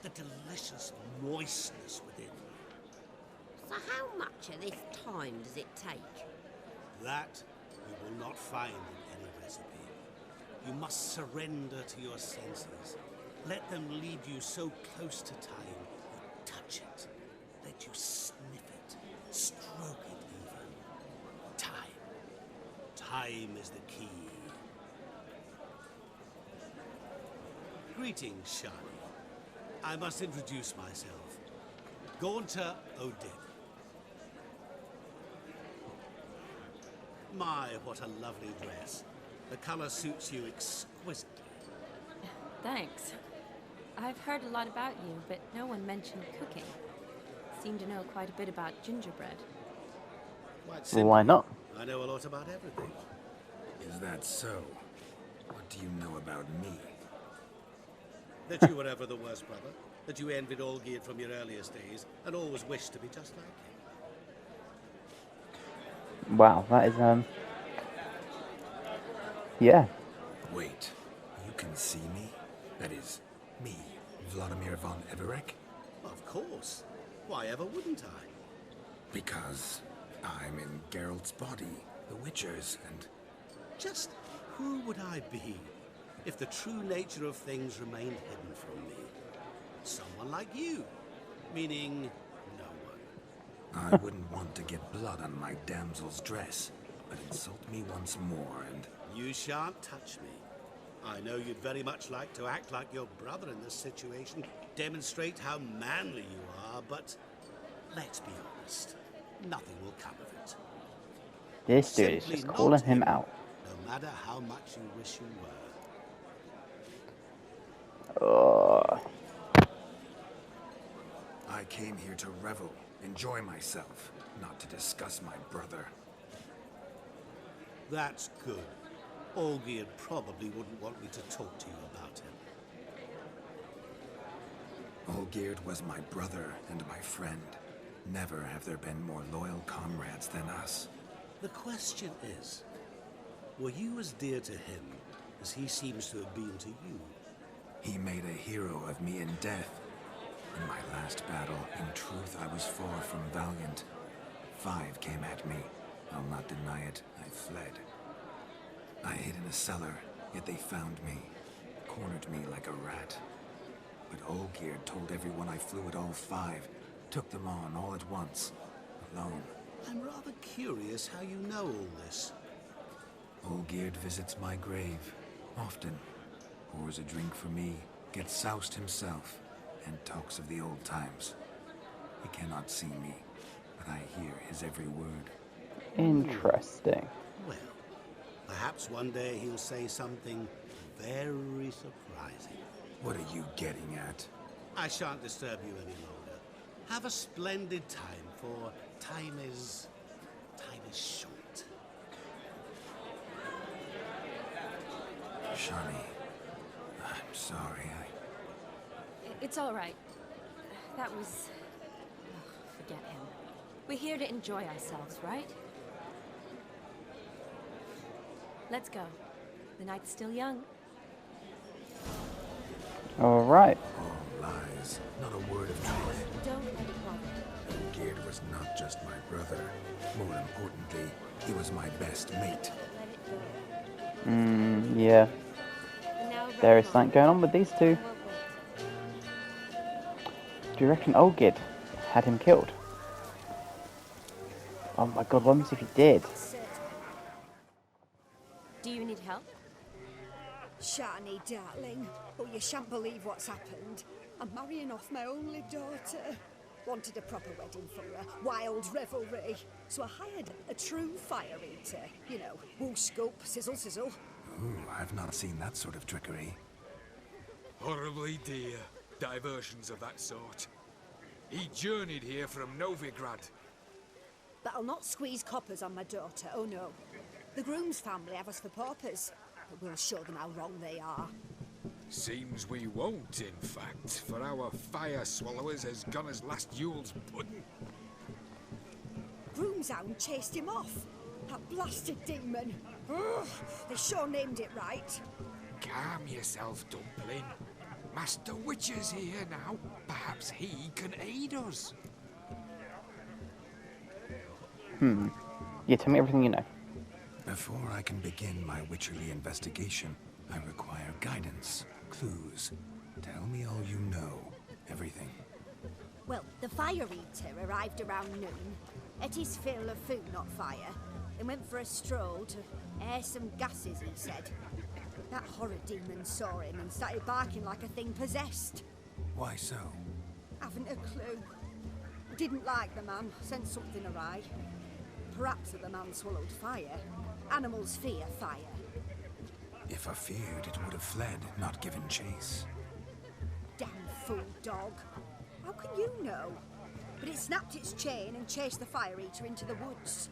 the delicious moistness within. So how much of this time does it take? That you will not find in any recipe. You must surrender to your senses. Let them lead you so close to time, you touch it. Let you sniff it, stroke it even. Time. Time is the key. Greetings, Shani. I must introduce myself. Gaunter O'Dim. My, what a lovely dress. The color suits you exquisitely. Thanks. I've heard a lot about you, but no one mentioned cooking. Seem to know quite a bit about gingerbread. Quite Well, simple. why not? I know a lot about everything. Is that so? What do you know about me? That you were ever the worst brother. That you envied Olgierd from your earliest days and always wished to be just like him. Wow, that is, yeah. Wait, you can see me? That is, me, Vladimir von Everett? Of course. Why ever wouldn't I? Because I'm in Geralt's body, the Witcher's, and... Just who would I be if the true nature of things remained hidden from me? Someone like you. Meaning, no one. I wouldn't want to get blood on my damsel's dress, but insult me once more and... You shan't touch me. I know you'd very much like to act like your brother in this situation, demonstrate how manly you are, but let's be honest, nothing will come of it. This dude is Simply just not calling him out. No matter how much you wish you were. Oh. I came here to revel, enjoy myself, not to discuss my brother. That's good. Olgierd probably wouldn't want me to talk to you about him. Olgierd was my brother and my friend. Never have there been more loyal comrades than us. The question is, were you as dear to him as he seems to have been to you? He made a hero of me in death. In my last battle, in truth, I was far from valiant. 5 came at me. I'll not deny it, I fled. I hid in a cellar, yet they found me. Cornered me like a rat. But Olgierd told everyone I flew at all 5. Took them on all at once. Alone. I'm rather curious how you know all this. Olgierd visits my grave. Often. Pours a drink for me. Gets soused himself. And talks of the old times. He cannot see me. But I hear his every word. Interesting. Well, perhaps one day he'll say something very surprising. What are you getting at? I shan't disturb you any longer. Have a splendid time, for time is short. Shani, I'm sorry, It's all right. That was... forget him. We're here to enjoy ourselves, right? Let's go. The night's still young. Alright. All lies, not a word of truth. Don't let it bother. Olgierd was not just my brother. More importantly, he was my best mate. Let it go. Yeah. And now There is run something going on with these two. Do you reckon Olgierd had him killed? Oh my god, what if he did? Do you need help? Shani, darling. Oh, you shan't believe what's happened. I'm marrying off my only daughter. Wanted a proper wedding for her. Wild revelry. So I hired a true fire eater. You know, woo scoop, sizzle sizzle. Ooh, I've not seen that sort of trickery. Horribly dear diversions of that sort. He journeyed here from Novigrad. But I'll not squeeze coppers on my daughter, oh no. The groom's family have us for paupers, but we'll show them how wrong they are. Seems we won't, in fact, for our fire swallowers has gone as last Yule's pudding. Groom's hound chased him off. That blasted demon. Ugh, they sure named it right. Calm yourself, Dumpling. Master Witcher's here now. Perhaps he can aid us. Yeah, tell me everything you know. Before I can begin my witcherly investigation, I require guidance, clues. Tell me all you know. Everything. Well, the fire eater arrived around noon. Ate his fill of food, not fire. Then went for a stroll to air some gases, he said. That horror demon saw him and started barking like a thing possessed. Why so? Haven't a clue. Didn't like the man, sent something awry. Perhaps that the man swallowed fire. Animals fear fire. If I feared, it would have fled, not given chase. Damn fool dog. How can you know? But it snapped its chain and chased the fire eater into the woods.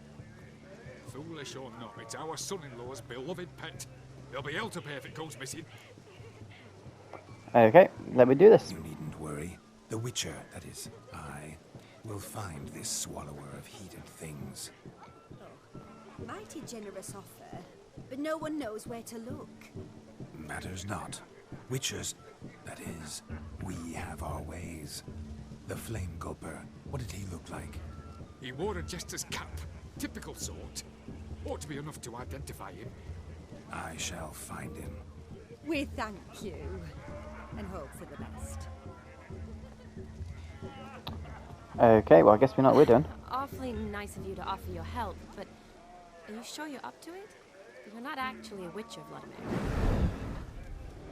Foolish or not, it's our son-in-law's beloved pet. There'll be hell to pay if it goes missing. Okay, let me do this. You needn't worry. The Witcher, that is, I, will find this swallower of heated things. Oh, mighty generous offer, but no one knows where to look. Matters not. Witchers, that is, we have our ways. The Flame Gulper, what did he look like? He wore a jester's cap. Typical sort. Ought to be enough to identify him. I shall find him. We thank you, and hope for the best. Okay, well I guess we know what we're doing. Awfully nice of you to offer your help, but are you sure you're up to it? You're not actually a witcher, Vladimir.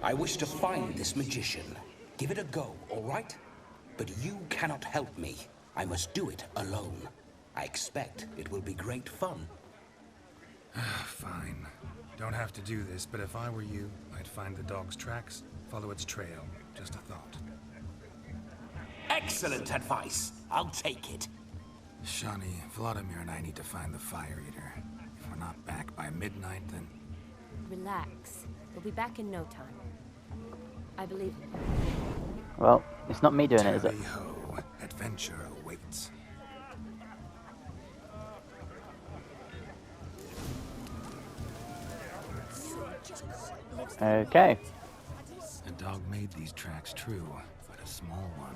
I wish to find this magician. Give it a go, all right? But you cannot help me. I must do it alone. I expect it will be great fun. Fine. Don't have to do this, but if I were you, I'd find the dog's tracks, follow its trail. Just a thought. Excellent advice. I'll take it. Shani, Vladimir and I need to find the Fire Eater. If we're not back by midnight, then... Relax. We'll be back in no time. I believe in you. Well, it's not me doing it, is it? Tally-ho. Adventure awaits. Okay. The dog made these tracks true, but a small one.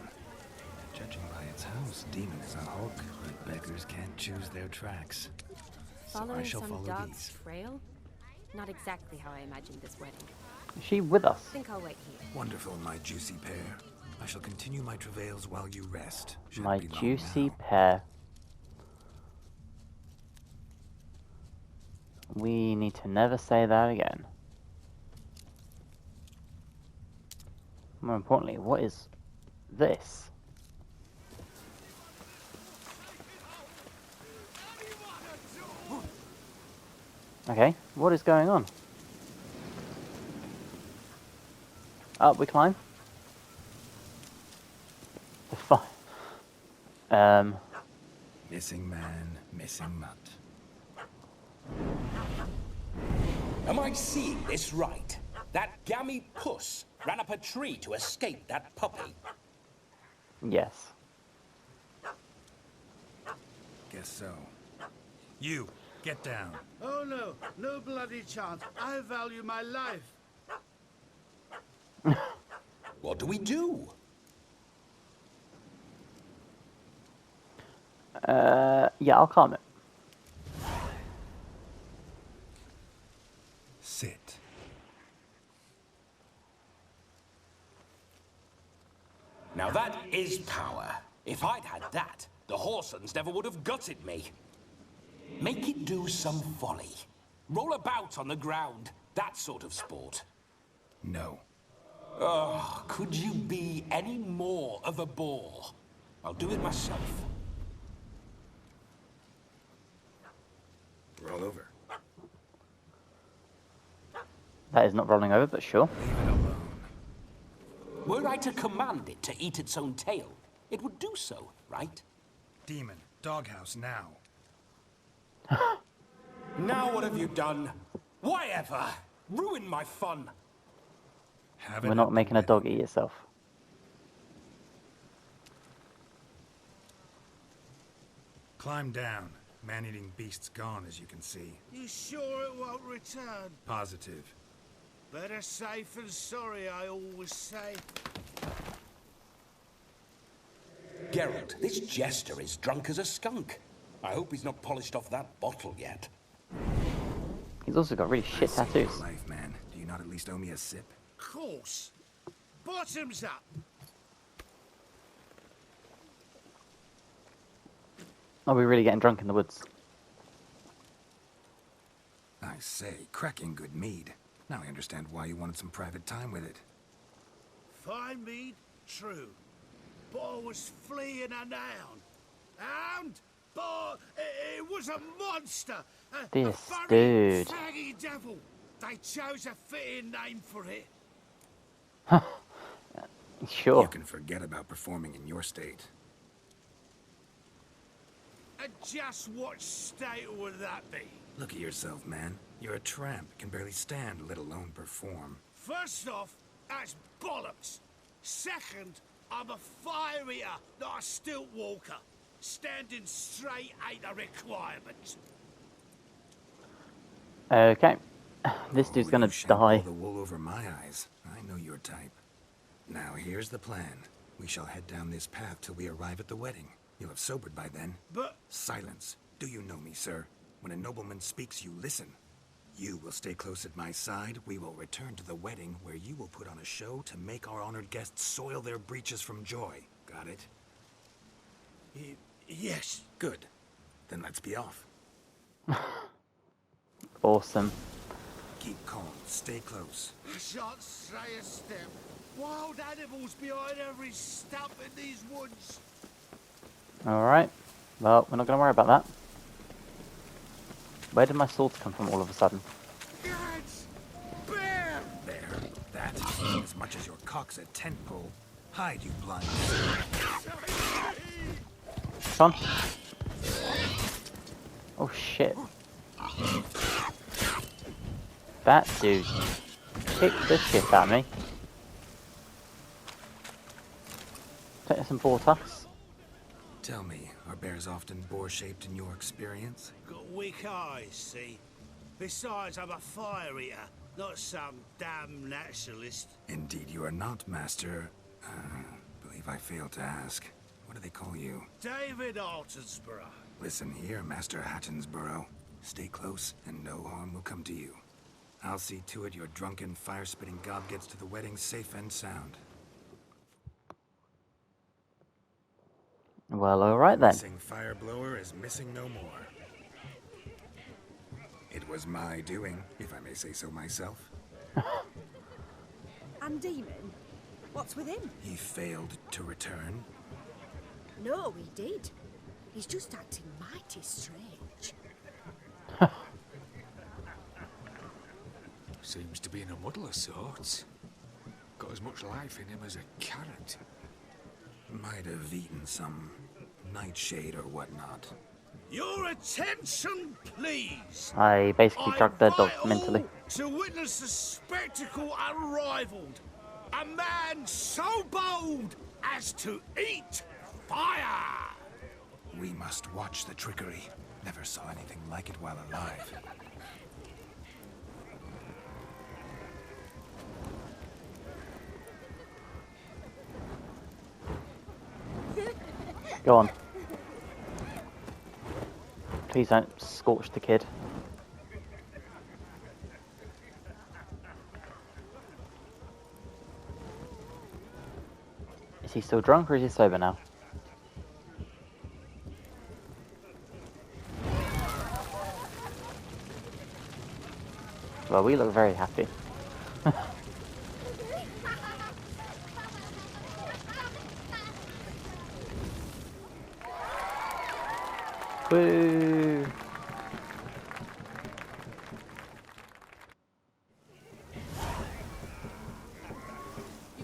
Judging by its house, Demon is a hulk, but beggars can't choose their tracks. So I Following shall some follow dog's these. trail? Not exactly how I imagined this wedding. Is she with us? I think I'll wait here. Wonderful, my juicy pair. I shall continue my travails while you rest. Shan't My be long juicy now. pear. We need to never say that again. More importantly, what is this? Okay, what is going on? Up we climb. The fire. Missing man, missing mutt. Am I seeing this right? That gammy puss ran up a tree to escape that puppy. Yes. Guess so. You, get down. Oh no, no bloody chance. I value my life. What do we do? Yeah, I'll calm it. Sit. Now that is power. If I'd had that, the Horsons never would have gutted me. Make it do some volley. Roll about on the ground. That sort of sport. No. Oh, could you be any more of a bore? I'll do it myself. Roll over. That is not rolling over, but sure. Leave it alone. Were I to command it to eat its own tail, it would do so, right? Demon, doghouse now. Now what have you done? Why ever? Ruin my fun. Have it We're not up making a with dog it. eat itself. Climb down. Man-eating beast's gone, as you can see. You sure it won't return? Positive. Better safe than sorry, I always say. Geralt, this jester is drunk as a skunk. I hope he's not polished off that bottle yet. He's also got really shit I saved your tattoos. life, man. Do you not at least owe me a sip? Course. Bottoms up. Are we really getting drunk in the woods? I say, cracking good mead. Now I understand why you wanted some private time with it. Fine mead, true. But I was fleeing an hound. Hound? But it was a monster. This a furry, dude. faggy devil. They chose a fitting name for it. Sure. You can forget about performing in your state. And just what state would that be? Look at yourself, man. You're a tramp, can barely stand, let alone perform. First off, that's bollocks. Second, I'm a fire eater, not a stilt walker. Standing straight ain't a requirement. Okay. This dude's gonna You shan't die. pull the wool over my eyes. I know your type. Now here's the plan. We shall head down this path till we arrive at the wedding. You'll have sobered by then. But Silence. Do you know me, sir? When a nobleman speaks, you listen. You will stay close at my side. We will return to the wedding, where you will put on a show to make our honored guests soil their breeches from joy. Got it? yes. Good. Then let's be off. Awesome. Keep calm. Stay close. I shan't say a step. Wild animals behind every stump in these woods. Alright. Well, we're not gonna worry about that. Where did my swords come from all of a sudden? There, that. As much as your cock's a tent pole. Hide, you blind. Come on. Oh shit. That dude kicked the shit out of me. Take some boar tusks. Tell me, are bears often boar-shaped in your experience? Got weak eyes, see? Besides, I'm a fire eater, not some damn naturalist. Indeed you are not, Master. Believe I failed to ask. What do they call you? David Altonsborough. Listen here, Master Hattonsborough. Stay close, and no harm will come to you. I'll see to it your drunken, fire-spitting gob gets to the wedding safe and sound. Well, alright then. Missing fire blower is missing no more. It was my doing, if I may say so myself. And Demon? What's with him? He failed to return. No, he did. He's just acting mighty strange. Seems to be in a muddle of sorts. Got as much life in him as a carrot. Might have eaten some nightshade or whatnot. Your attention, please. I basically drugged their dog mentally. To witness a spectacle unrivaled. A man so bold as to eat fire. We must watch the trickery. Never saw anything like it while alive. Go on. Please don't scorch the kid. Is he still drunk or is he sober now? Well, we look very happy. Woo!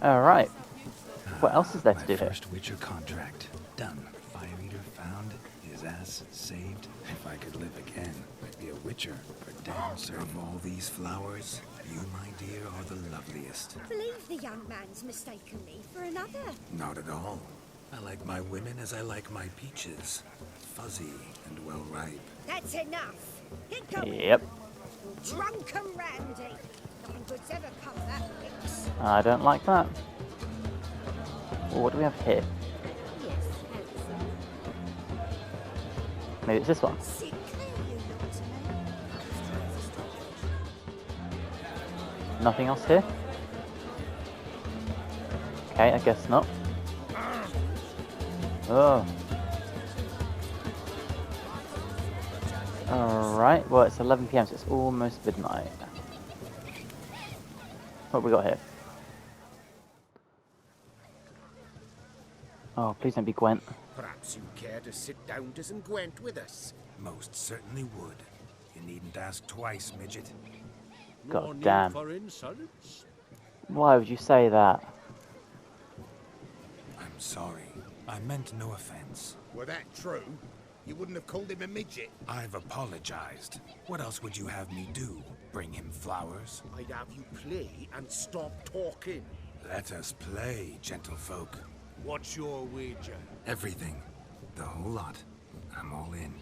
Alright. What else is there to do here? First Witcher contract. Done. Fire Eater found. His ass saved. If I could live again, I'd be a Witcher. For damn sir, of all these flowers, you, my dear, are the loveliest. Believe the young man's mistaken me for another. Not at all. I like my women as I like my peaches. Fuzzy and well ripe. That's enough. Get going. Yep. Drunken Randy. Nothing good's ever come that mix. I don't like that. Well, what do we have here? Yes, handsome. Maybe it's this one. Sickly, you lot. Nothing else here? Okay, I guess not. Oh. Alright, well it's 11 PM, so it's almost midnight. What have we got here? Oh, please don't be Gwent. Perhaps you care to sit down to some Gwent with us? Most certainly would. You needn't ask twice, midget. God damn. For insolence? Why would you say that? I'm sorry. I meant no offense. Were that true, you wouldn't have called him a midget. I've apologized. What else would you have me do? Bring him flowers? I'd have you play and stop talking. Let us play, gentlefolk. What's your wager? Everything. The whole lot. I'm all in.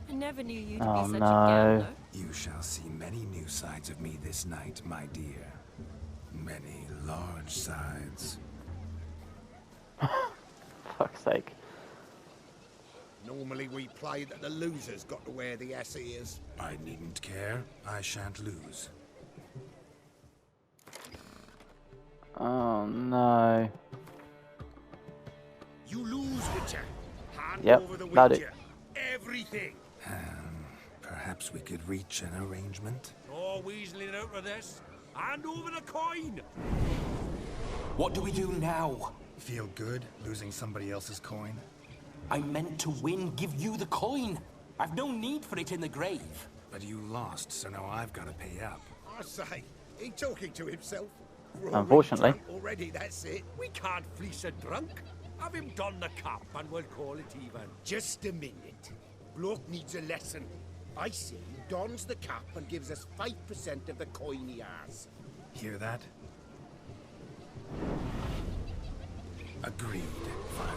I never knew you to Oh, be such no. a gambler. You shall see many new sides of me this night, my dear. Many large sides. Fuck's sake. Normally we play that the loser's got to wear the ass ears. I needn't care. I shan't lose. Oh no. You lose, Witcher. Hand Yep, over the got it. Witcher. Everything. Perhaps we could reach an arrangement? No weaseling out of this. Hand over the coin. What do we do now? Feel good losing somebody else's coin? I meant to win, give you the coin. I've no need for it in the grave. But you lost, so now I've got to pay up. I say, he talking to himself. Unfortunately. Already, that's it. We can't fleece a drunk. Have him don the cap and we'll call it even. Just a minute. Bloke needs a lesson. I say he dons the cap and gives us 5% of the coin he has. Hear that? Agreed.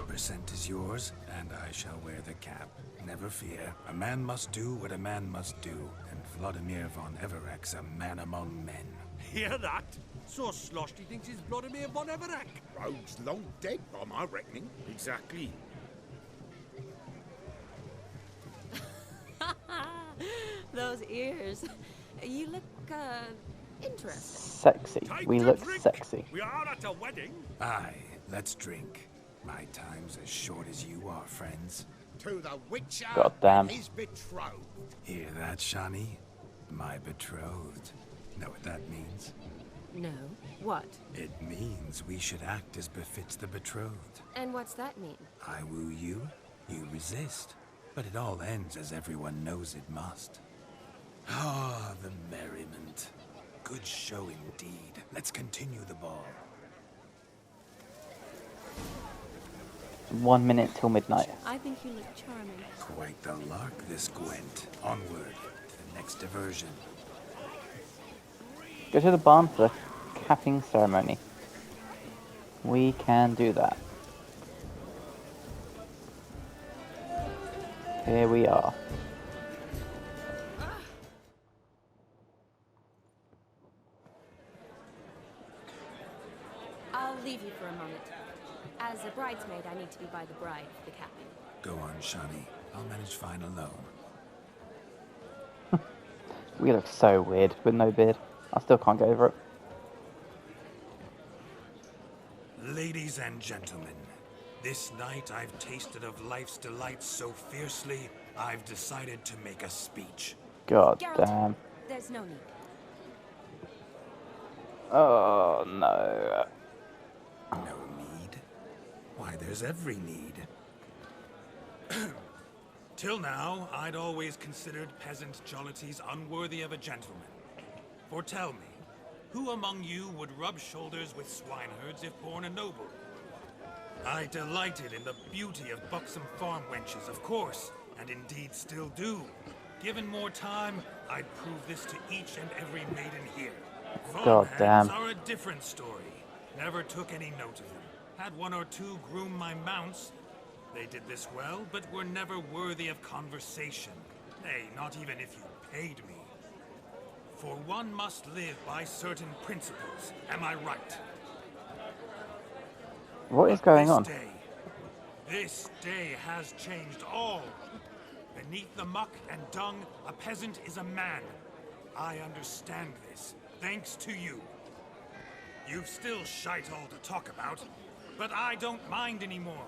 5% is yours, and I shall wear the cap. Never fear. A man must do what a man must do, and Vladimir von Everek's a man among men. Hear that? So Sloshy thinks he's Vladimir von Everek. Rogue's long dead, by my reckoning. Exactly. Those ears. You look, interesting. Sexy. We look sexy. We are at a wedding. Aye, let's drink. My time's as short as you are, friends. To the Witcher God damn. and his betrothed. Hear that, Shani? My betrothed. Know what that means? No. What? It means we should act as befits the betrothed. And what's that mean? I woo you, you resist. But it all ends as everyone knows it must. Ah, the merriment. Good show indeed. Let's continue the ball. 1 minute till midnight. I think you look charming. Quite the lark, this Gwent. Onward to the next diversion. Go to the barn for the capping ceremony. We can do that. Here we are. I'll leave you for a moment. As a bridesmaid, I need to be by the bride for the capping. Go on, Shani. I'll manage fine alone. We look so weird with no beard. I still can't get over it. Ladies and gentlemen, this night I've tasted of life's delights so fiercely, I've decided to make a speech. God Geralt, damn. There's no need. Oh no. No need? Why, there's every need. Till now, I'd always considered peasant jollities unworthy of a gentleman. For tell me, who among you would rub shoulders with swineherds if born a noble? I delighted in the beauty of buxom farm wenches, of course, and indeed still do. Given more time, I'd prove this to each and every maiden here. God damn. Farmhands are a different story. Never took any note of them. Had one or two groom my mounts. They did this well, but were never worthy of conversation. Nay, not even if you paid me. For one must live by certain principles. Am I right? What is going on? This day has changed all. Beneath the muck and dung, a peasant is a man. I understand this, thanks to you. You've still shite all to talk about, but I don't mind anymore.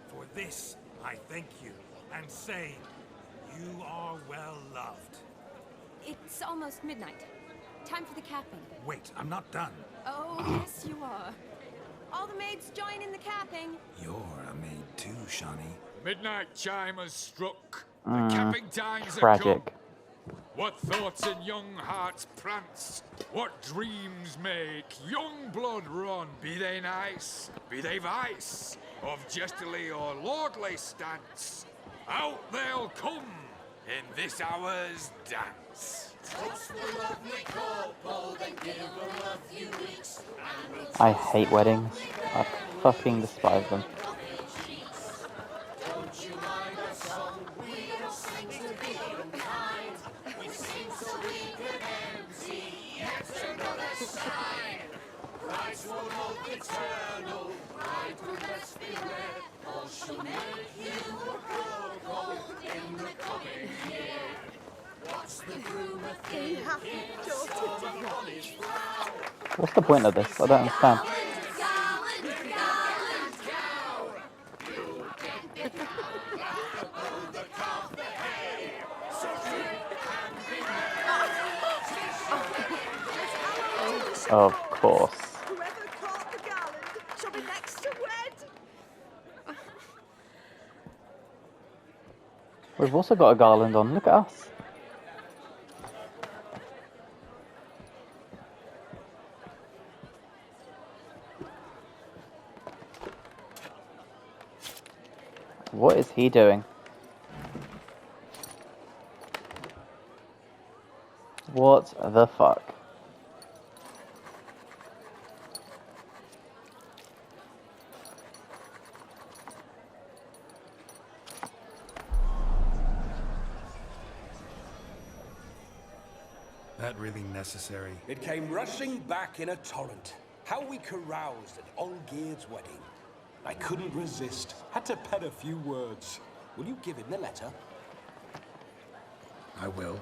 For this, I thank you, and say, you are well loved. It's almost midnight. Time for the capping. Wait, I'm not done. Oh, yes you are. All the maids join in the capping. You're a maid too, Shani. Midnight chime has struck. The capping times tragic. have come. What thoughts in young hearts prance? What dreams make young blood run? Be they nice, be they vice, of jestily or lordly stance, out they'll come in this hour's dance. I hate weddings. I fucking despise them. What's the point of this? I don't understand. Of course. Whoever caught the garland shall be next to wed. We've also got a garland on. Look at us. What is he doing? What the fuck? That really necessary? It came rushing back in a torrent. How we caroused at Olgierd's wedding. I couldn't resist. Had to pen a few words. Will you give him the letter? I will.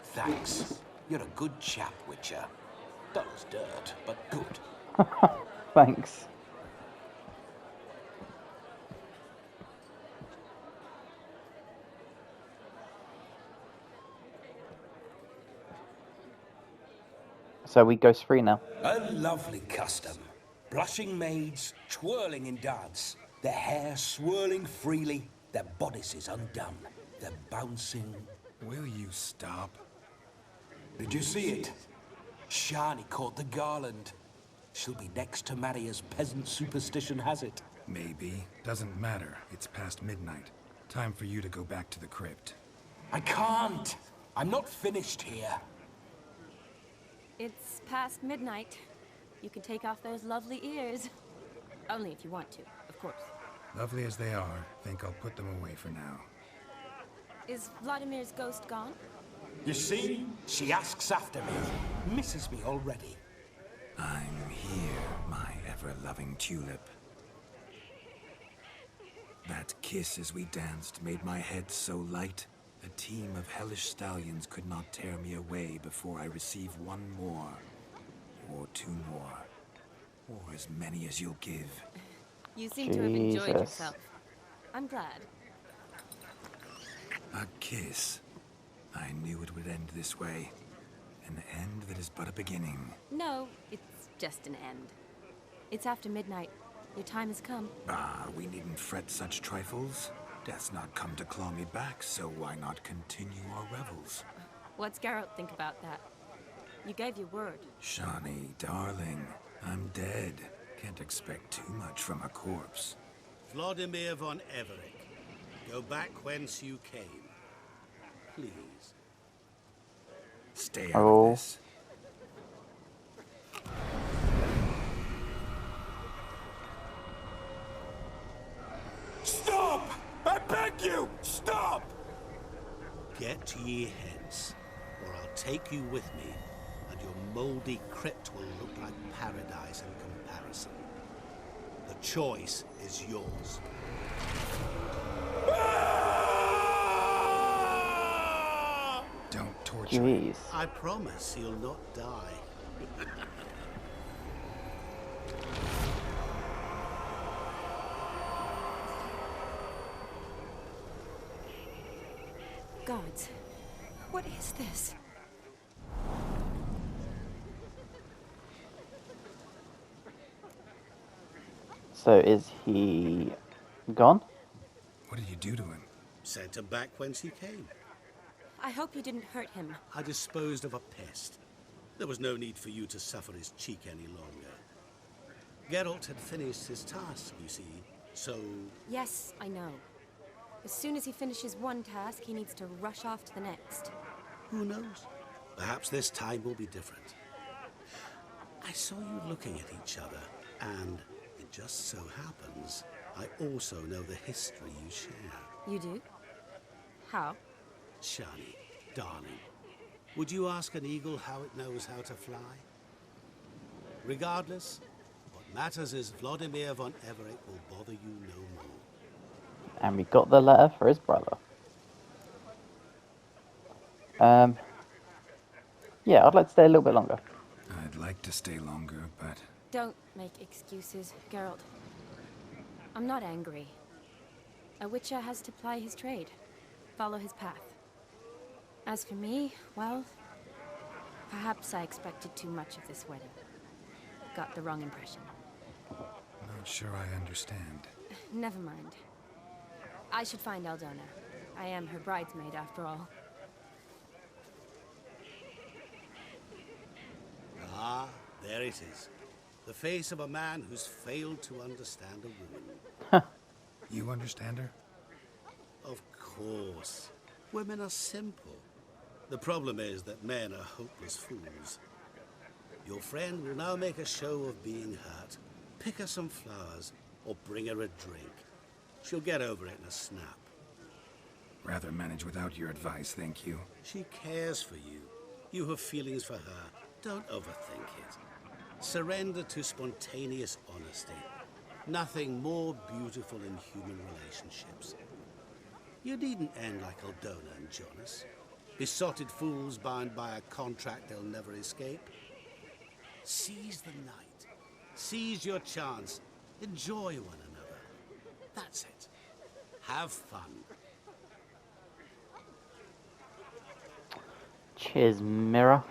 Thanks. You're a good chap, Witcher. Dull as dirt, but good. Thanks. So we ghost free now. A lovely custom. Blushing maids twirling in dance, their hair swirling freely, their bodices undone, their bouncing. Will you stop? Did you see it? Shani caught the garland. She'll be next to marry as peasant superstition has it. Maybe. Doesn't matter. It's past midnight. Time for you to go back to the crypt. I can't. I'm not finished here. It's past midnight. You can take off those lovely ears. Only if you want to, of course. Lovely as they are, think I'll put them away for now. Is Vladimir's ghost gone? You see? She asks after me. Misses me already. I'm here, my ever-loving tulip. That kiss as we danced made my head so light. A team of hellish stallions could not tear me away before I receive one more. Or two more. Or as many as you'll give. You seem to have enjoyed yourself. I'm glad. A kiss. I knew it would end this way. An end that is but a beginning. No, it's just an end. It's after midnight. Your time has come. Ah, we needn't fret such trifles. Death's not come to claw me back, so why not continue our revels? What's Geralt think about that? You gave your word. Shani, darling, I'm dead. Can't expect too much from a corpse. Vladimir von Everett, go back whence you came. Please. Stay out of this. Stop! I beg you! Stop! Get ye hence, or I'll take you with me, and your moldy crypt will look like paradise in comparison. The choice is yours. Don't torture Jeez. I promise you'll not die. Gods, what is this? So is he gone? What did you do to him? Sent him back whence he came. I hope you didn't hurt him. I disposed of a pest. There was no need for you to suffer his cheek any longer. Geralt had finished his task, you see, so... Yes, I know. As soon as he finishes one task, he needs to rush off to the next. Who knows? Perhaps this time will be different. I saw you looking at each other, and it just so happens I also know the history you share. You do? How? Shani, darling, would you ask an eagle how it knows how to fly? Regardless, what matters is Vladimir von Everett will bother you no more. And we got the letter for his brother. Yeah, I'd like to stay a little bit longer. I'd like to stay longer, but... Don't make excuses, Geralt. I'm not angry. A witcher has to ply his trade, follow his path. As for me, well, perhaps I expected too much of this wedding. Got the wrong impression. Not sure I understand. Never mind. I should find Aldona. I am her bridesmaid, after all. Ah, there it is. The face of a man who's failed to understand a woman. You understand her? Of course. Women are simple. The problem is that men are hopeless fools. Your friend will now make a show of being hurt, pick her some flowers, or bring her a drink. She'll get over it in a snap. Rather manage without your advice, thank you. She cares for you. You have feelings for her. Don't overthink it. Surrender to spontaneous honesty. Nothing more beautiful in human relationships. You needn't end like Aldona and Jonas. Besotted fools bound by a contract they'll never escape. Seize the night. Seize your chance. Enjoy one another. That's it. Have fun. Cheers, mirror.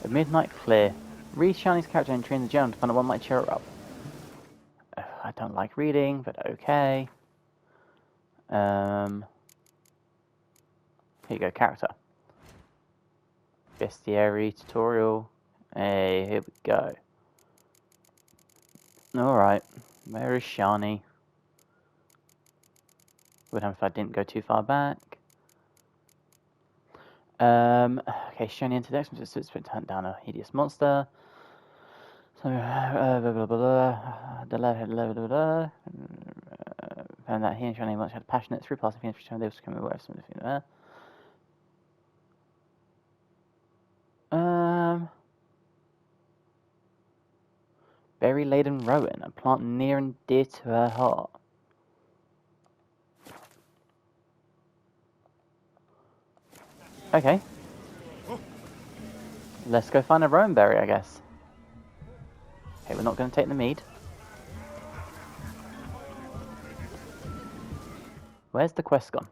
A midnight clear. Read Shani's character entry in the journal to find out what might cheer her up. I don't like reading, but okay. Here you go, character. Bestiary tutorial. Hey, here we go. Alright, where is Shani? Would have if I didn't go too far back. Okay, Shani entered the X-Men to hunt down a hideous monster. So, found that he and Shani once had a passionate through passing feelings for each other. They was becoming aware of something there. Berry-laden rowan, a plant near and dear to her heart. Okay. Let's go find a rowan berry, I guess. Okay, we're not going to take the mead. Where's the quest gone?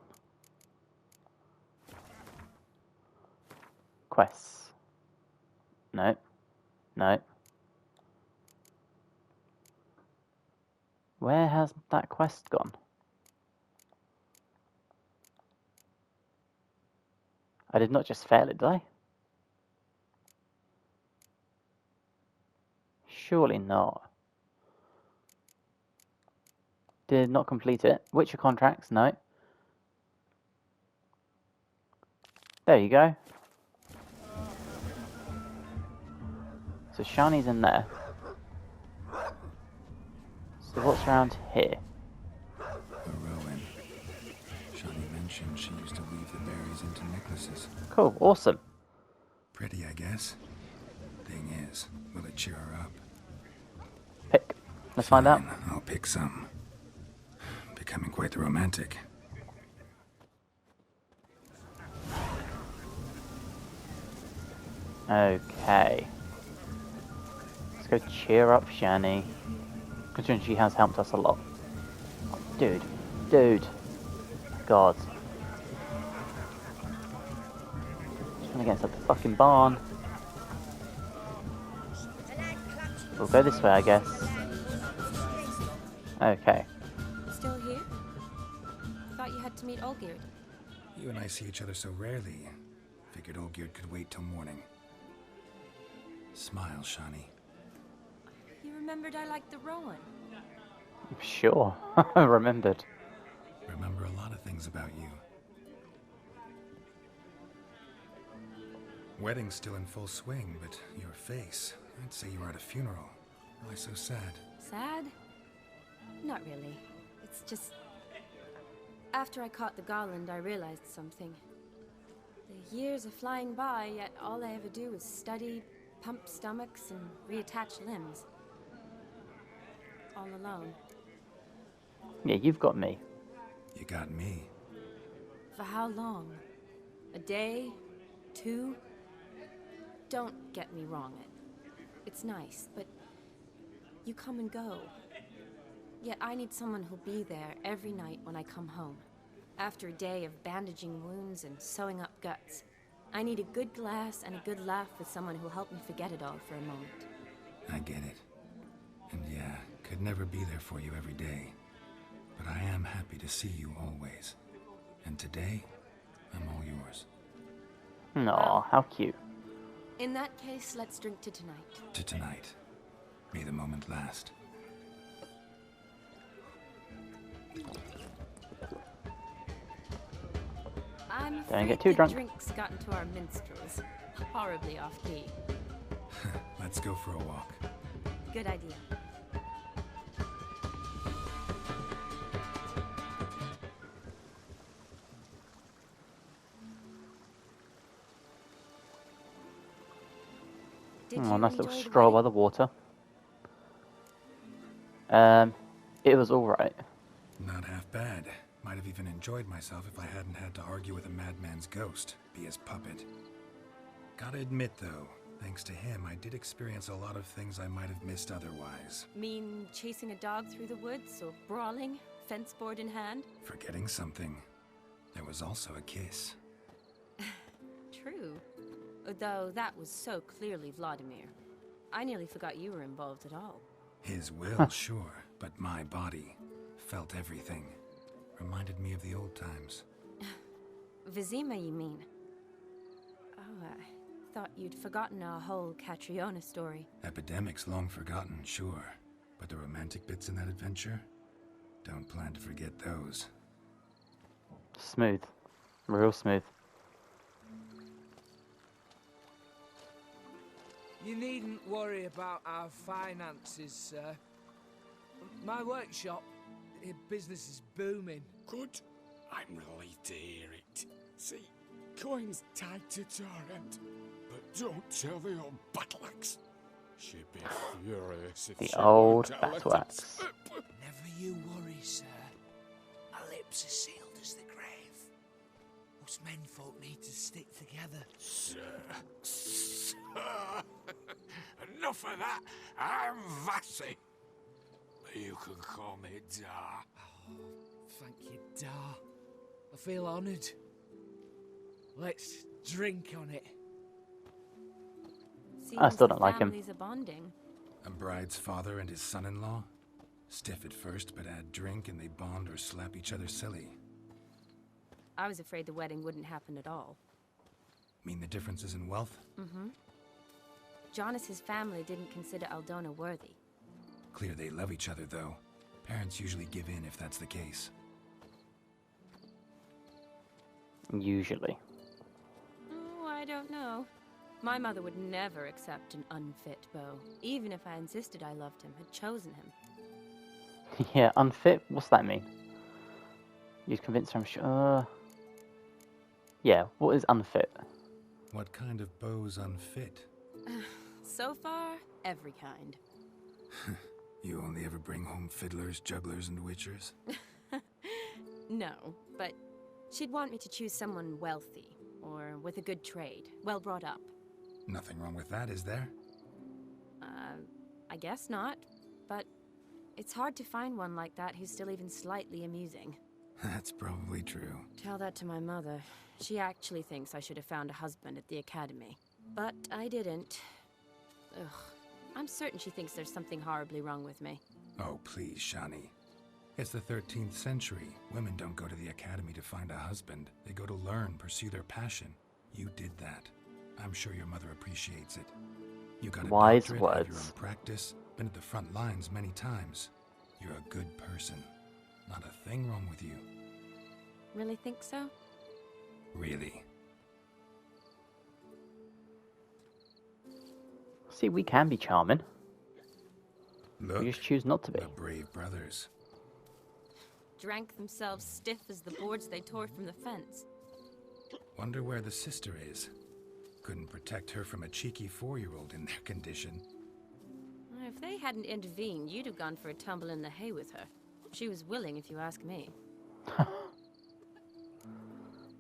Quests. No. No. Where has that quest gone? I did not just fail it, did I? Surely not. Did not complete it. Witcher contracts? No. There you go. So Shani's in there. So what's around here? A rowan. Shani mentioned she used to weave the berries into necklaces. Cool, awesome. Pretty, I guess. Thing is, will it cheer her up? Pick. Let's find out. I'll pick some. Becoming quite the romantic. Okay. Let's go cheer up Shani. Considering she has helped us a lot. Oh, dude. Dude. God. Just trying to get inside the fucking barn. We'll go this way, I guess. Okay. Still here? Thought you had to meet Olgierd. You and I see each other so rarely. Figured Olgierd could wait till morning. Smile, Shani. You remembered I liked the rowan. Sure. I remembered. Remember a lot of things about you. Wedding's still in full swing, but your face, I'd say you were at a funeral. Why so sad? Sad? Not really. It's just... After I caught the garland, I realized something. The years are flying by, yet all I ever do is study, pump stomachs, and reattach limbs. All alone. Yeah, you've got me. You got me. For how long? A day? 2? Don't get me wrong. It's nice, but you come and go. Yet I need someone who'll be there every night when I come home. After a day of bandaging wounds and sewing up guts. I need a good glass and a good laugh with someone who'll help me forget it all for a moment. I get it. And yeah, Could never be there for you every day, but I am happy to see you always. And today, I'm all yours. Aw, how cute. In that case, let's drink to tonight. To tonight. May the moment last. I'm Don't get afraid too the drunk. drinks got into our minstrels. Horribly off key. Let's go for a walk. Good idea. Did Oh, you nice little enjoy the stroll by wedding? the water. It was alright. Not half bad. Might have even enjoyed myself if I hadn't had to argue with a madman's ghost, be his puppet. Gotta admit, though, thanks to him, I did experience a lot of things I might have missed otherwise. Mean chasing a dog through the woods or brawling, fence board in hand? Forgetting something. There was also a kiss. True. Though that was so clearly Vladimir. I nearly forgot you were involved at all. His will, sure, but my body felt everything. Reminded me of the old times. Vizima, you mean? Oh, I thought you'd forgotten our whole Catriona story. Epidemics long forgotten, sure. But the romantic bits in that adventure? Don't plan to forget those. Smooth. Real smooth. You needn't worry about our finances, sir. My workshop, business is booming. Good. I'm relieved to hear it. See, coin's tied to Torrent, but don't tell the old battleaxe. She'd be furious if The she old learned how to battleaxe. Never you worry, sir. Our lips are sealed as the grave. Us menfolk need to stick together. Sir. Enough of that. I'm Vassy. But you can call me Dar. Oh, thank you, Dar. I feel honoured. Let's drink on it. I still don't Seems the like him. families are bonding. A bride's father and his son-in-law? Stiff at first, but add drink and they bond or slap each other silly. I was afraid the wedding wouldn't happen at all. Mean the differences in wealth? Mm-hmm. Jonas's family didn't consider Aldona worthy. Clear they love each other, though. Parents usually give in if that's the case. Usually. Oh, I don't know. My mother would never accept an unfit beau, even if I insisted I loved him, had chosen him. Yeah, unfit? What's that mean? You'd convince her I'm sure. Yeah, what is unfit? What kind of beau's unfit? So far, every kind. You only ever bring home fiddlers, jugglers, and witchers? No, but she'd want me to choose someone wealthy, or with a good trade, well brought up. Nothing wrong with that, is there? I guess not, but it's hard to find one like that who's still even slightly amusing. That's probably true. Tell that to my mother. She actually thinks I should have found a husband at the academy. But I didn't. Ugh. I'm certain she thinks there's something horribly wrong with me. Oh, please, Shani. It's the 13th century. Women don't go to the academy to find a husband. They go to learn, pursue their passion. You did that. I'm sure your mother appreciates it. You got a Wise doctorate, have your words. own practice, been at the front lines many times. You're a good person. Not a thing wrong with you. Really think so? Really. See, we can be charming. Look, We just choose not to be. the brave brothers. Drank themselves stiff as the boards they tore from the fence. Wonder where the sister is. Couldn't protect her from a cheeky 4-year-old in their condition. If they hadn't intervened, you'd have gone for a tumble in the hay with her. She was willing, if you ask me.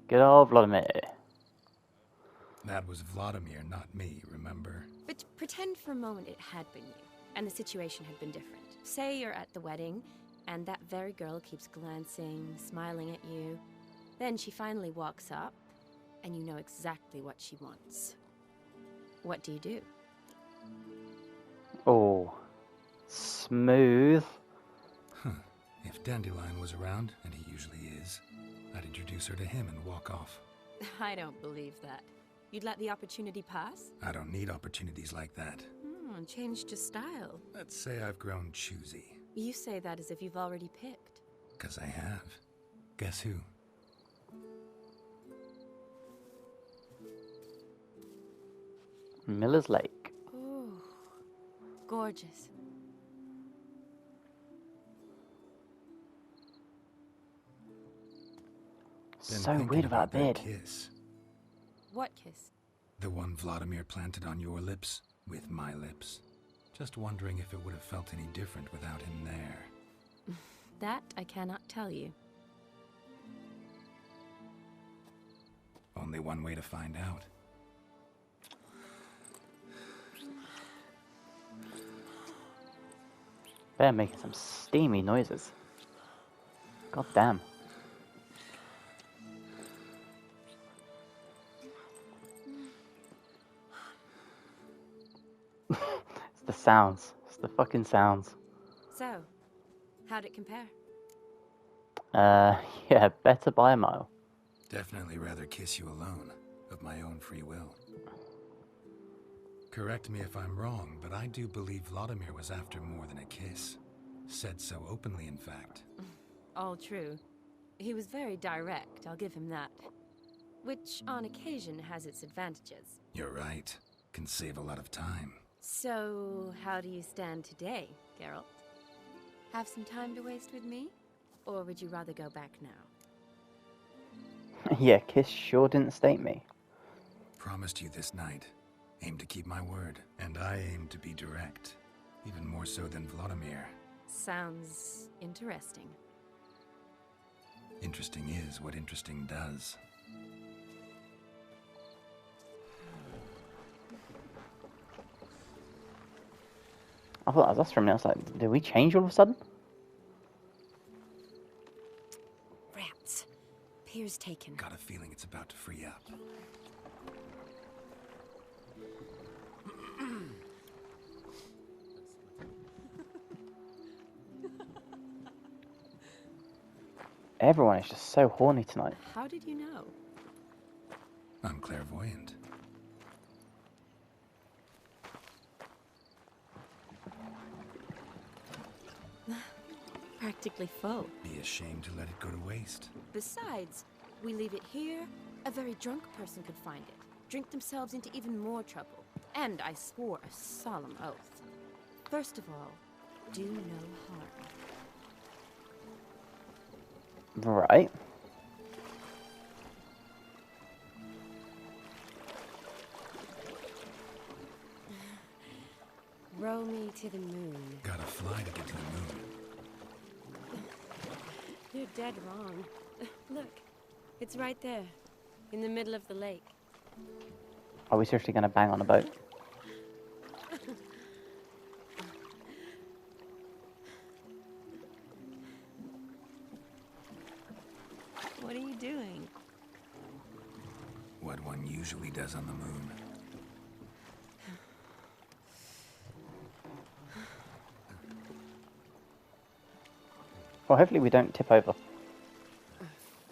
Good old Vladimir. That was Vladimir, not me, remember? But pretend for a moment it had been you, and the situation had been different. Say you're at the wedding, and that very girl keeps glancing, smiling at you. Then she finally walks up, and you know exactly what she wants. What do you do? Oh, Smooth. If Dandelion was around, and he usually is, I'd introduce her to him and walk off. I don't believe that. You'd let the opportunity pass? I don't need opportunities like that. Changed your style. Let's say I've grown choosy. You say that as if you've already picked. 'Cause I have. Guess who? Miller's Lake. Oh, gorgeous. So weird about that beard. Kiss. What kiss? The one Vladimir planted on your lips with my lips. Just wondering if it would have felt any different without him there. That I cannot tell you. Only one way to find out. They're making some steamy noises. God damn. It's the sounds. It's the fucking sounds. So, how'd it compare? Yeah, better by a mile. Definitely rather kiss you alone, of my own free will. Correct me if I'm wrong, but I do believe Vladimir was after more than a kiss. Said so openly, in fact. All true. He was very direct, I'll give him that. Which, on occasion, has its advantages. You're right. Can save a lot of time. So, how do you stand today, Geralt? Have some time to waste with me? Or would you rather go back now? Yeah, kiss sure didn't state me. Promised you this night. Aim to keep my word. And I aim to be direct. Even more so than Vladimir. Sounds interesting. Interesting is what interesting does. I thought that was us from now. Like, did we change all of a sudden? Rats. Pier's taken. Got a feeling it's about to free up. Everyone is just so horny tonight. How did you know? I'm clairvoyant. Practically full. Be ashamed to let it go to waste. Besides, we leave it here, a very drunk person could find it, drink themselves into even more trouble. And I swore a solemn oath. First of all, do no harm. Right. Row me to the moon. Gotta fly to get to the moon. You're dead wrong. Look, it's right there, in the middle of the lake. Are we seriously going to bang on a boat? What are you doing? What one usually does on the moon. Well, hopefully we don't tip over.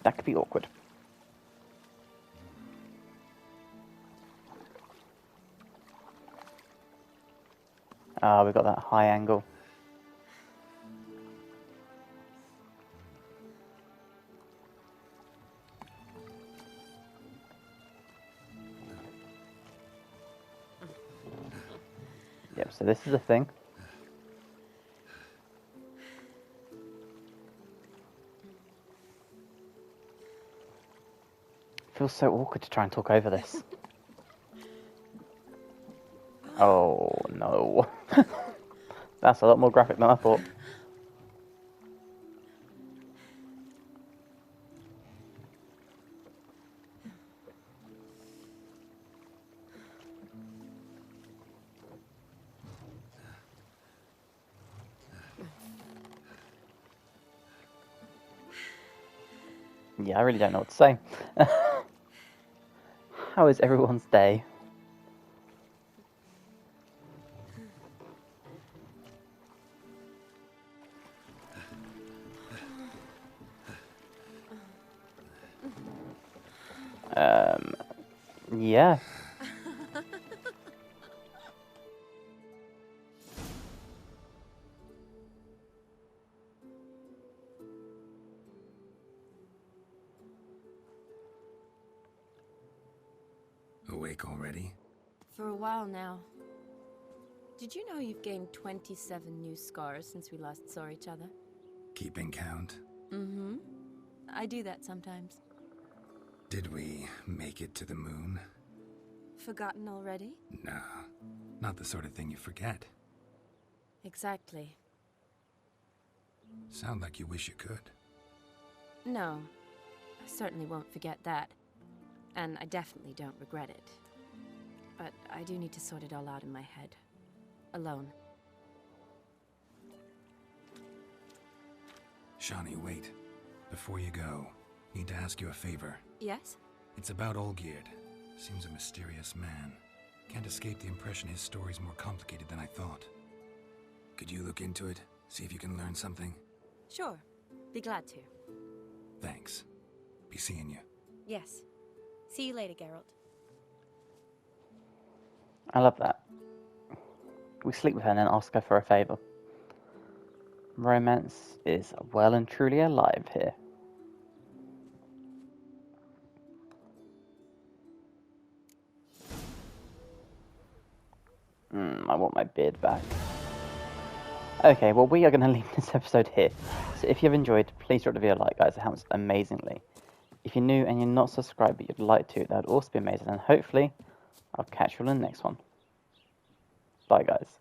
That could be awkward. Ah, we got that high angle. Yep, so this is the thing. Feels so awkward to try and talk over this. Oh no. That's a lot more graphic than I thought. Yeah, I really don't know what to say. How is everyone's day? Yeah. Awake already? For a while now. Did you know you've gained 27 new scars since we last saw each other? Keeping count? Mm-hmm. I do that sometimes. Did we make it to the moon? Forgotten already? No, not the sort of thing you forget. Exactly. Sound like you wish you could. No, I certainly won't forget that. And I definitely don't regret it. But I do need to sort it all out in my head. Alone. Shani, wait. Before you go, need to ask you a favor. Yes? It's about Olgierd. Seems a mysterious man. Can't escape the impression his story's more complicated than I thought. Could you look into it? See if you can learn something? Sure. Be glad to. Thanks. Be seeing you. Yes. See you later, Geralt. I love that. We sleep with her and then ask her for a favour. Romance is well and truly alive here. I want my beard back. Okay, well we are going to leave this episode here. So if you've enjoyed, please drop the video a like, guys. It helps amazingly. If you're new and you're not subscribed but you'd like to, that would also be amazing. And hopefully, I'll catch you all in the next one. Bye, guys.